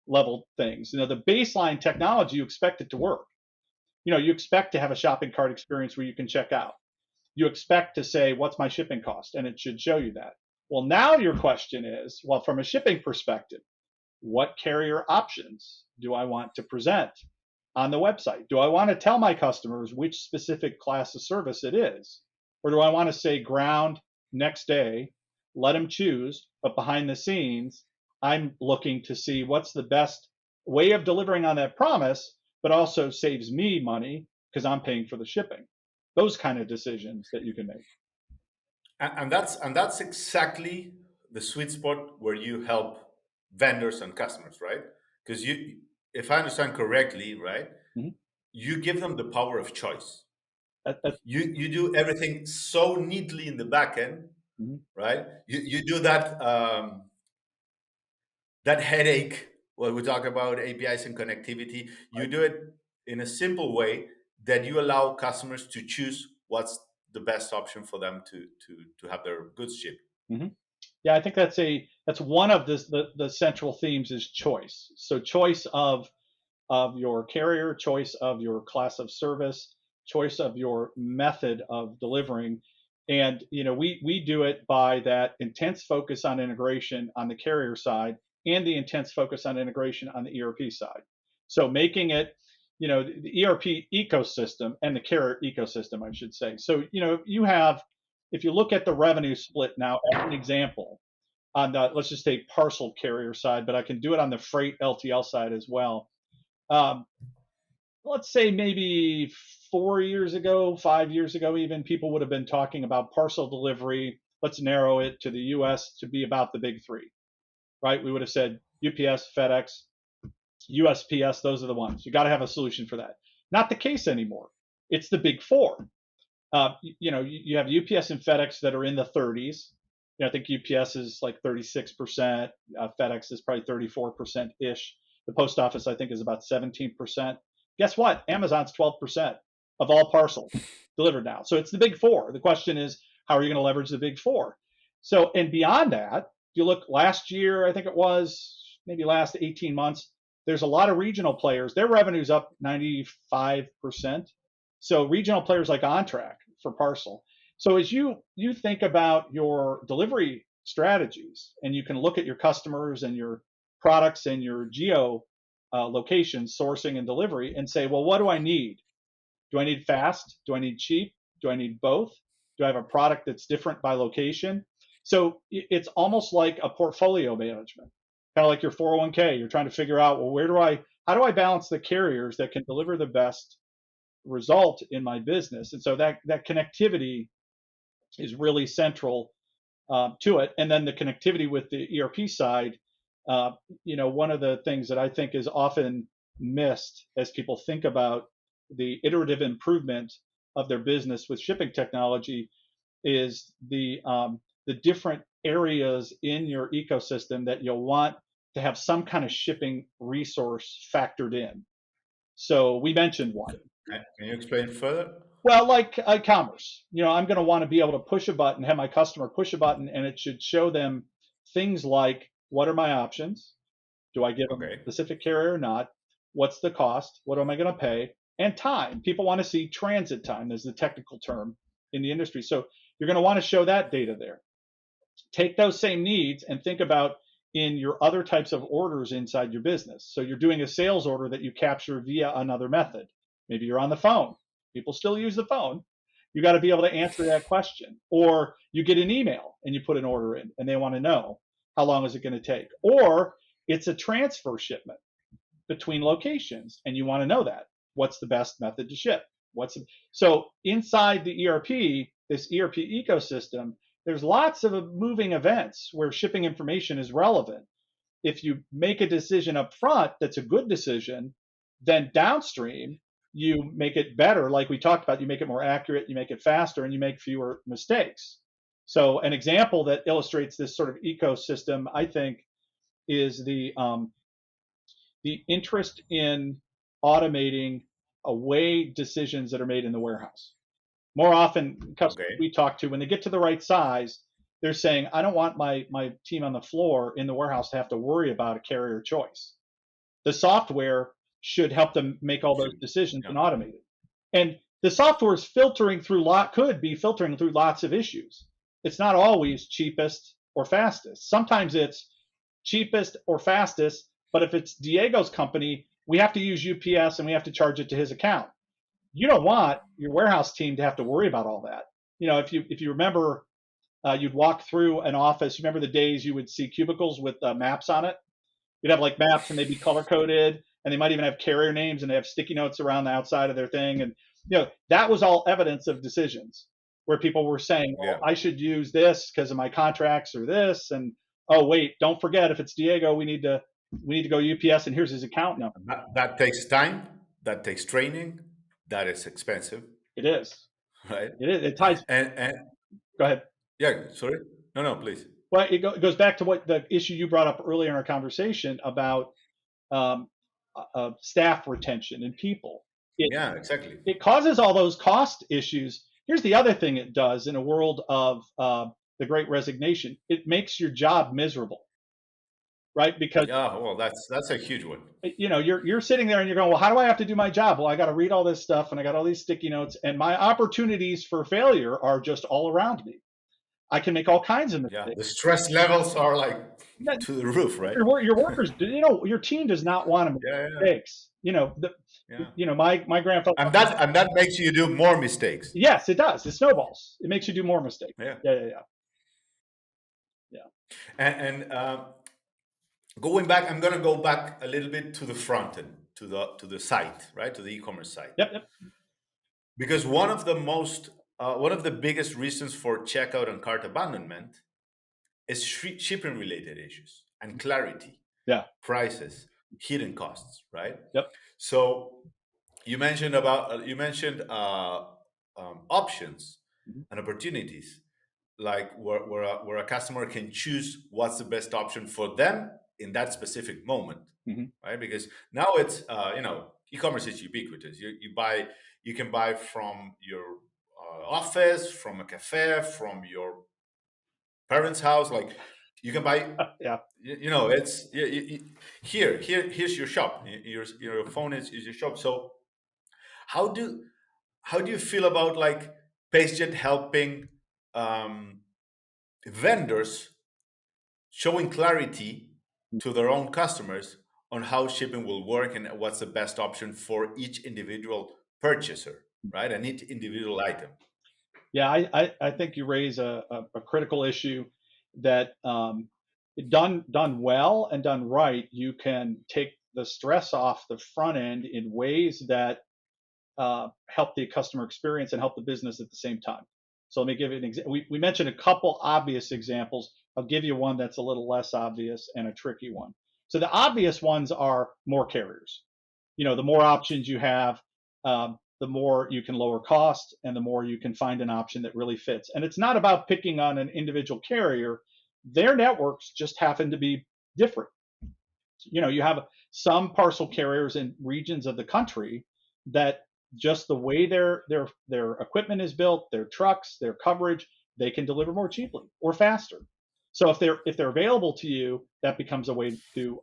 level things. The baseline technology, you expect it to work. You expect to have a shopping cart experience where you can check out. You expect to say, what's my shipping cost? And it should show you that. Well, now your question is, well, from a shipping perspective, what carrier options do I want to present on the website? Do I want to tell my customers which specific class of service it is? Or do I want to say ground, next day, let them choose, but behind the scenes, I'm looking to see what's the best way of delivering on that promise, but also saves me money because I'm paying for the shipping. Those kind of decisions that you can make. And that's exactly the sweet spot where you help vendors and customers, right? Because if I understand correctly, right, Mhm. you give them the power of choice. That's You do everything so neatly in the back end, mhm. right? You do that headache when we talk about APIs and connectivity. You do it in a simple way that you allow customers to choose what's the best option for them to have their goods shipped. Mhm. Yeah, I think that's one of the central themes is choice. So choice of of your carrier, choice of your class of service, choice of your method of delivering. And we do it by that intense focus on integration on the carrier side and the intense focus on integration on the ERP side. So making it, the ERP ecosystem and the carrier ecosystem, I should say. So, you have, if you look at the revenue split now, as an example, on the, let's just say parcel carrier side, but I can do it on the freight LTL side as well. Um, let's say maybe 4 years ago, 5 years ago, even, people would have been talking about parcel delivery. Let's narrow it to the US to be about the big three, right? We would have said UPS, FedEx, USPS, those are the ones. You got to have a solution for that. Not the case anymore. It's the big four. You have UPS and FedEx that are in the 30s. I think UPS is like 36%. FedEx is probably 34% ish. The post office, I think, is about 17%. Guess what? Amazon's 12% of all parcels delivered now. So it's the big four. The question is, how are you going to leverage the big four? So, and beyond that, if you look last year, I think it was maybe last 18 months, there's a lot of regional players. Their revenue's up 95%. So regional players like OnTrack for parcel. So as you think about your delivery strategies, and you can look at your customers and your products and your geo locations, sourcing and delivery, and say, well, what do I need? Do I need fast? Do I need cheap? Do I need both? Do I have a product that's different by location? So it's almost like a portfolio management, kind of like your 401k. You're trying to figure out, well, how do I balance the carriers that can deliver the best result in my business? And so that connectivity is really central to it. And then the connectivity with the ERP side, one of the things that I think is often missed as people think about the iterative improvement of their business with shipping technology is the different areas in your ecosystem that you'll want to have some kind of shipping resource factored in. So we mentioned one. Can you explain further? Well, like commerce, I'm going to want to be able to push a button, have my customer push a button, and it should show them things like, what are my options? Do I give them a specific carrier or not? What's the cost? What am I going to pay? And time. People want to see transit time, is the technical term in the industry. So you're going to want to show that data there. Take those same needs and think about in your other types of orders inside your business. So you're doing a sales order that you capture via another method. Maybe you're on the phone. People still use the phone. You got to be able to answer that question. Or you get an email and you put an order in and they want to know, how long is it going to take? Or it's a transfer shipment between locations and you want to know that. What's the best method to ship? So inside the ERP, this ERP ecosystem, there's lots of moving events where shipping information is relevant. If you make a decision up front that's a good decision, then downstream, you make it better. Like we talked about, you make it more accurate, you make it faster, and you make fewer mistakes. So an example that illustrates this sort of ecosystem, I think, is the interest in automating away decisions that are made in the warehouse. More often, customers we talk to, when they get to the right size, they're saying, I don't want my team on the floor in the warehouse to have to worry about a carrier choice. The software should help them make all those decisions and automate it. And the software is could be filtering through lots of issues. It's not always cheapest or fastest. Sometimes it's cheapest or fastest, but if it's Diego's company, we have to use UPS and we have to charge it to his account. You don't want your warehouse team to have to worry about all that. If you remember, you'd walk through an office. You remember the days you would see cubicles with maps on it? You'd have like maps and they'd be color coded, and they might even have carrier names, and they have sticky notes around the outside of their thing. And that was all evidence of decisions where people were saying, well, I should use this because of my contracts or this. And oh wait, don't forget, if it's Diego, we need to go UPS, and here's his account number. That takes time. That takes training. That is expensive. It is. Right. It is. It ties. And go ahead. Yeah. Sorry. No, please. Well, it goes back to what the issue you brought up earlier in our conversation about staff retention and people. Yeah, exactly. It causes all those cost issues. Here's the other thing it does in a world of the Great Resignation. It makes your job miserable. right? Because Yeah, well, that's a huge one. you're sitting there and you're going, well, how do I have to do my job? Well, I got to read all this stuff and I got all these sticky notes, and my opportunities for failure are just all around me. I can make all kinds of Yeah, mistakes. the stress levels are like to the roof, right? Your workers, your team does not want to make Yeah, yeah, mistakes. yeah. My grandfather. And that makes you do more mistakes. Yes, it does. It snowballs. It makes you do more mistakes. Yeah. Yeah. And going back, I'm gonna go back a little bit to the front end, to the site, right, to the e-commerce site, Yep. because one of the biggest reasons for checkout and cart abandonment is shipping related issues and clarity, Yeah. prices, hidden costs, right? Yep. So you mentioned options Mhm. and opportunities, like where a customer can choose what's the best option for them in that specific moment, Mhm. right? Because now it's e-commerce is ubiquitous. You can buy from your office, from a cafe, from your parents' house. Like you can buy. Yeah. It's here's your shop. Your phone is your shop. So how do how do you feel about like PageJet helping um, vendors showing clarity to their own customers on how shipping will work and what's the best option for each individual purchaser, right? And each individual item. Yeah, I think you raise a critical issue that, done well and done right, you can take the stress off the front end in ways that help the customer experience and help the business at the same time. So let me give you an example. We mentioned a couple obvious examples. I'll give you one that's a little less obvious and a tricky one. So the obvious ones are more carriers. The more options you have, the more you can lower cost and the more you can find an option that really fits. And it's not about picking on an individual carrier. Their networks just happen to be different. You have some parcel carriers in regions of the country that, just the way their equipment is built, their trucks, their coverage, they can deliver more cheaply or faster. So if they're available to you, that becomes a way to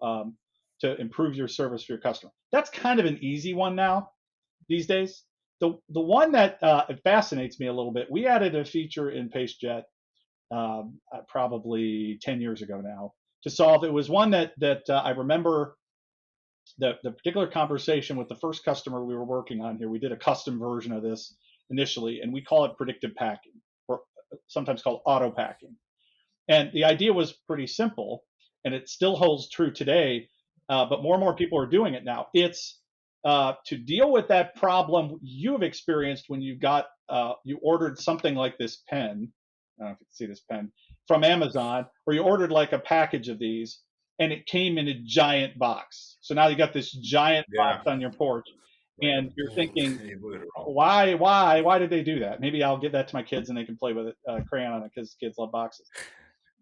improve your service for your customer. That's kind of an easy one now these days. The one that it fascinates me a little bit. We added a feature in PageJet probably 10 years ago now to solve. It was one that I remember the particular conversation with the first customer we were working on here. We did a custom version of this initially, and we call it predictive packing, or sometimes called auto packing. And the idea was pretty simple, and it still holds true today, but more and more people are doing it now. It's to deal with that problem you've experienced when you ordered something like this pen. I don't know if you can see this pen from Amazon, or you ordered like a package of these, and it came in a giant box. So now you got this giant box Yeah. on your porch, and you're thinking, You put it wrong. why did they do that? Maybe I'll give that to my kids and they can play with it, crayon on it, because kids love boxes.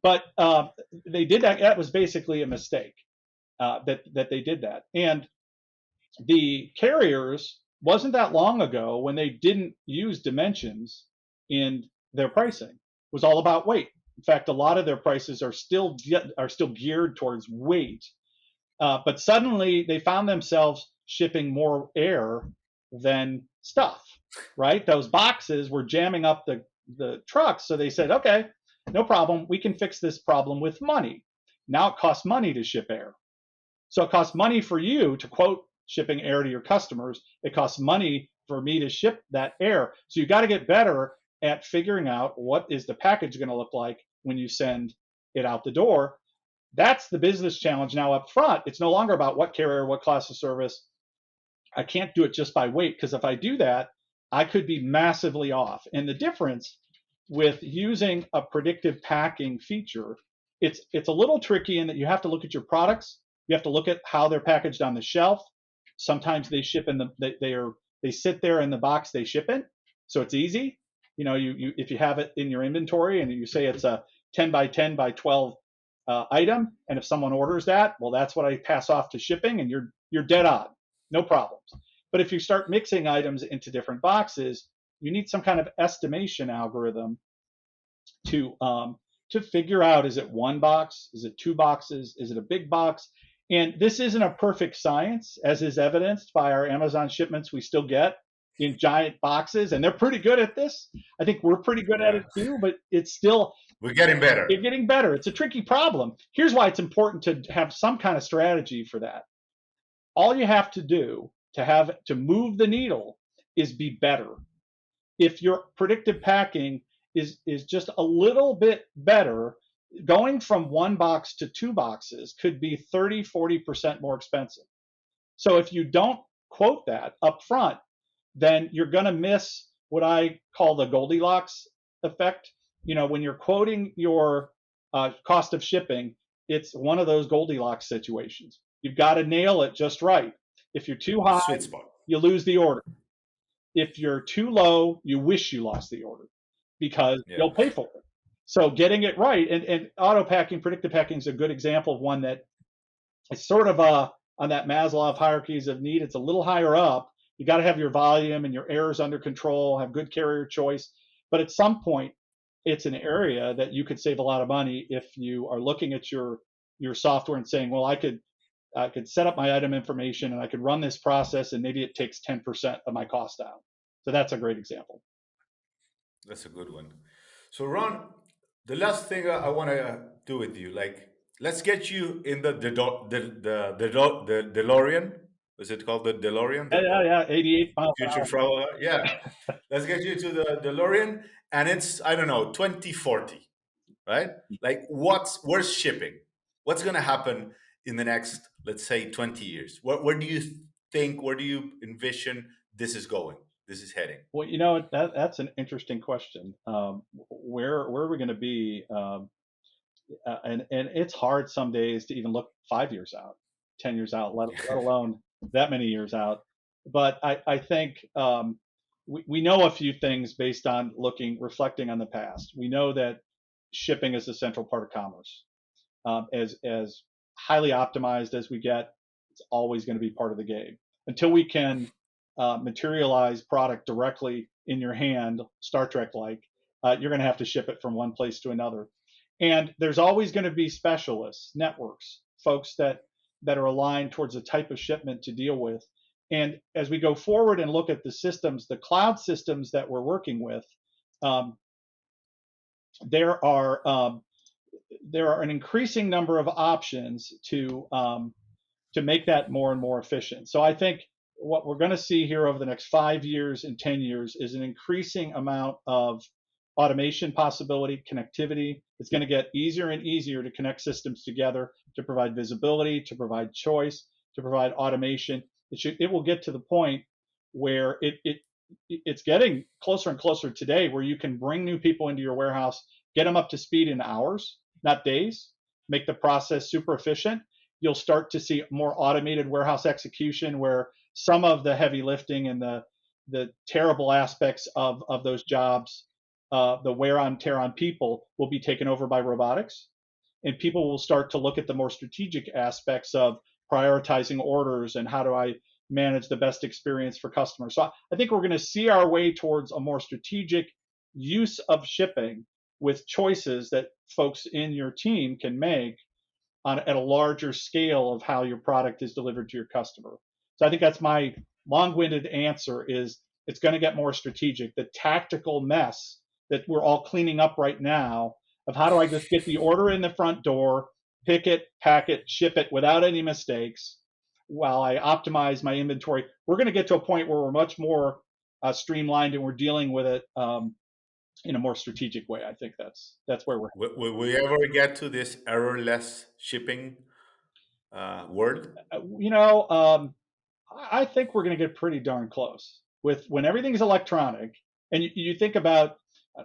But they did that. That was basically a mistake, that they did that. And the carriers, wasn't that long ago when they didn't use dimensions in their pricing. It was all about weight. In fact, a lot of their prices are still geared towards weight. But suddenly they found themselves shipping more air than stuff, right? Those boxes were jamming up the trucks. So they said, okay, no problem. We can fix this problem with money. Now it costs money to ship air. So it costs money for you to quote shipping air to your customers. It costs money for me to ship that air. So you got to get better at figuring out what is the package going to look like when you send it out the door. That's the business challenge now up front. It's no longer about what carrier, what class of service. I can't do it just by weight, because if I do that, I could be massively off. And the difference with using a predictive packing feature, it's a little tricky in that you have to look at your products. You have to look at how they're packaged on the shelf. Sometimes they ship in they sit there in the box they ship in, so it's easy. You if you have it in your inventory and you say it's a 10 by 10 by 12 item, and if someone orders that, well, that's what I pass off to shipping, and you're dead on, no problems. But if you start mixing items into different boxes, you need some kind of estimation algorithm to to figure out, is it one box? Is it two boxes? Is it a big box? And this isn't a perfect science, as is evidenced by our Amazon shipments we still get in giant boxes. And they're pretty good at this. I think we're pretty good at Yeah, it too, but it's still, we're getting better. it's getting better. It's a tricky problem. Here's why it's important to have some kind of strategy for that. All you have to do to move the needle is be better. If your predictive packing is just a little bit better, going from one box to two boxes could be 30-40% more expensive. So if you don't quote that up front, then you're going to miss what I call the Goldilocks effect. When you're quoting your cost of shipping, it's one of those Goldilocks situations. You've got to nail it just right. If you're too high, Sweet spot. you lose the order. If you're too low, you wish you lost the order because Yeah. you'll pay for it. So getting it right, and auto packing, predictive packing is a good example of one that is sort of on that Maslow hierarchies of need. It's a little higher up. You got to have your volume and your errors under control, have good carrier choice. But at some point, it's an area that you could save a lot of money if you are looking at your software and saying, well, I could set up my item information and I could run this process and maybe it takes 10% of my cost out. So that's a great example. That's a good one. So, Ron, the last thing I want to do with you, like, let's get you in the DeLorean. Is it called the DeLorean? Yeah, 88 miles an Future hour. travel. Yeah. Let's get you to the DeLorean, and it's, I don't know, 2040, right? Like, where's shipping? What's going to happen in the next, let's say, 20 years? Where do you think, where do you envision this is going? This is heading? Well, that's an interesting question. Where are we going to be? And it's hard some days to even look 5 years out, 10 years out, let alone that many years out. But I think we know a few things based on reflecting on the past. We know that shipping is a central part of commerce. As highly optimized as we get, it's always going to be part of the game. Until we can materialize product directly in your hand, Star Trek like, you're going to have to ship it from one place to another. And there's always going to be specialists, networks, folks that are aligned towards a type of shipment to deal with. And as we go forward and look at the systems, the cloud systems that we're working with, there are an increasing number of options to make that more and more efficient. So I think what we're going to see here over the next 5 years and 10 years is an increasing amount of automation possibility, connectivity. It's going to get easier and easier to connect systems together, to provide visibility, to provide choice, to provide automation. It will get to the point where it's getting closer and closer today, where you can bring new people into your warehouse, get them up to speed in hours, not days, make the process super efficient. You'll start to see more automated warehouse execution, where some of the heavy lifting and the terrible aspects of those jobs, the wear on tear on people, will be taken over by robotics. And people will start to look at the more strategic aspects of prioritizing orders and how do I manage the best experience for customers. So I think we're going to see our way towards a more strategic use of shipping with choices that folks in your team can make at a larger scale of how your product is delivered to your customer. So I think that's my long-winded answer, is it's going to get more strategic. The tactical mess that we're all cleaning up right now of how do I just get the order in the front door, pick it, pack it, ship it without any mistakes while I optimize my inventory. We're going to get to a point where we're much more streamlined and we're dealing with it in a more strategic way. I think that's where we're headed. Will we ever get to this errorless shipping world? I think we're going to get pretty darn close with when everything's electronic. And you think about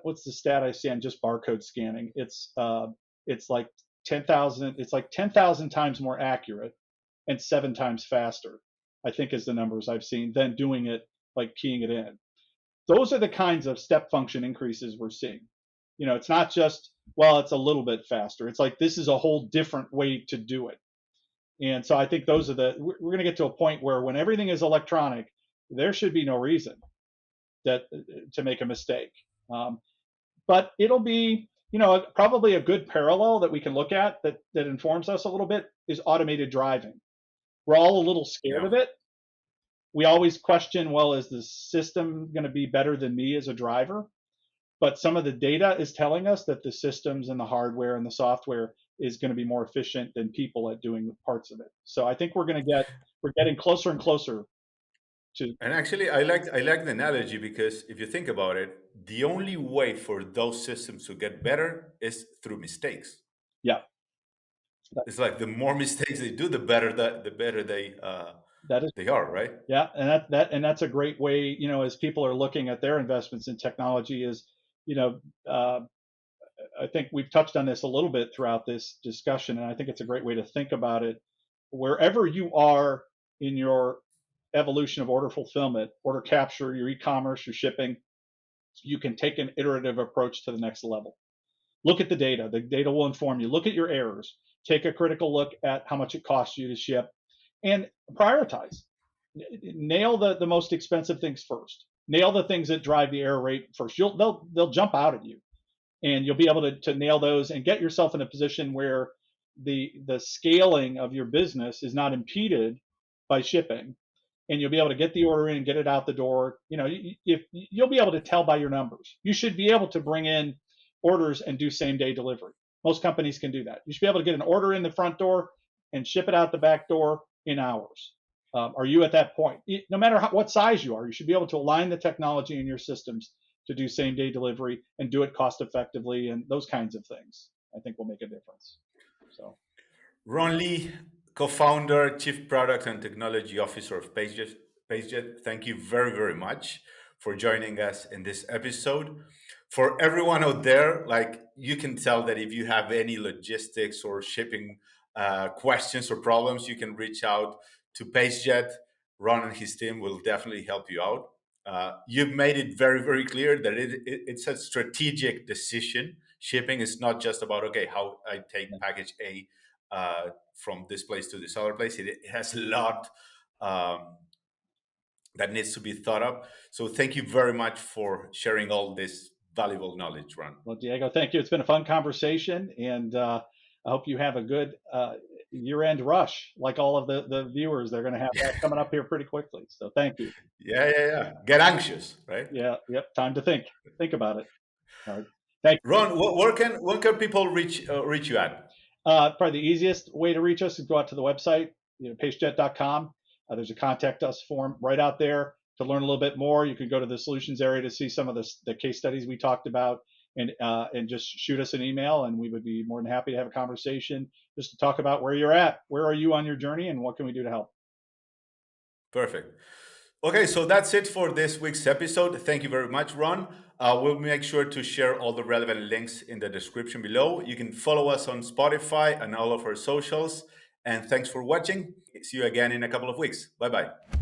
what's the stat I see on just barcode scanning? It's like 10,000. It's like 10,000 times more accurate and 7 times faster, I think, is the numbers I've seen, than doing it like keying it in. Those are the kinds of step function increases we're seeing. It's not just, well, it's a little bit faster. It's like this is a whole different way to do it. And so I think we're going to get to a point where when everything is electronic, there should be no reason to make a mistake. But it'll be Probably a good parallel that we can look at that informs us a little bit is automated driving. We're all a little scared Yeah. of it. We always question, well, is the system going to be better than me as a driver? But some of the data is telling us that the systems and the hardware and the software is going to be more efficient than people at doing parts of it. So I think we're getting closer and closer to. And actually, I like the analogy because if you think about it, the only way for those systems to get better is through mistakes. Yeah, It's like the more mistakes they do, the better that is. they are, right? Yeah, and that's a great way, as people are looking at their investments in technology is, you know, uh, I think we've touched on this a little bit throughout this discussion, and I think it's a great way to think about it. Wherever you are in your evolution of order fulfillment, order capture, your e-commerce, your shipping, you can take an iterative approach to the next level. Look at the data. The data will inform you. Look at your errors. Take a critical look at how much it costs you to ship and prioritize. Nail the most expensive things first. Nail the things that drive the error rate first. They'll jump out at you, and you'll be able to nail those and get yourself in a position where the scaling of your business is not impeded by shipping, and you'll be able to get the order in and get it out the door. If you'll be able to tell by your numbers, you should be able to bring in orders and do same day delivery. Most companies can do that. You should be able to get an order in the front door and ship it out the back door in hours. Are you at that point? No matter what size you are, you should be able to align the technology in your systems to do same day delivery and do it cost effectively, and those kinds of things I think will make a difference. So Ron Lee, co-founder, chief product and technology officer of PageJet. PageJet, thank you very, very much for joining us in this episode. For everyone out there, like you can tell that if you have any logistics or shipping questions or problems, you can reach out to PageJet. Ron and his team will definitely help you out. You've made it very, very clear that it's a strategic decision. Shipping is not just about, okay, how I take yeah. package A from this place to this other place. It has a lot um, that needs to be thought of. So thank you very much for sharing all this valuable knowledge, Ron. Well, Diego, thank you. It's been a fun conversation, and I hope you have a good year-end rush, like all of the viewers. They're going to have that coming up here pretty quickly. So thank you. Yeah, yeah, yeah. Get anxious, right? Yeah, yep. Time to think about it. All right. Thank you. Ron, where can people reach you at? Probably the easiest way to reach us is go out to the website, pagejet.com. There's a contact us form right out there to learn a little bit more. You can go to the solutions area to see some of the case studies we talked about, and just shoot us an email, and we would be more than happy to have a conversation just to talk about where you're at, where are you on your journey, and what can we do to help. Perfect. Okay, so that's it for this week's episode. Thank you very much, Ron. We'll make sure to share all the relevant links in the description below. You can follow us on Spotify and all of our socials. And thanks for watching. See you again in a couple of weeks. Bye bye.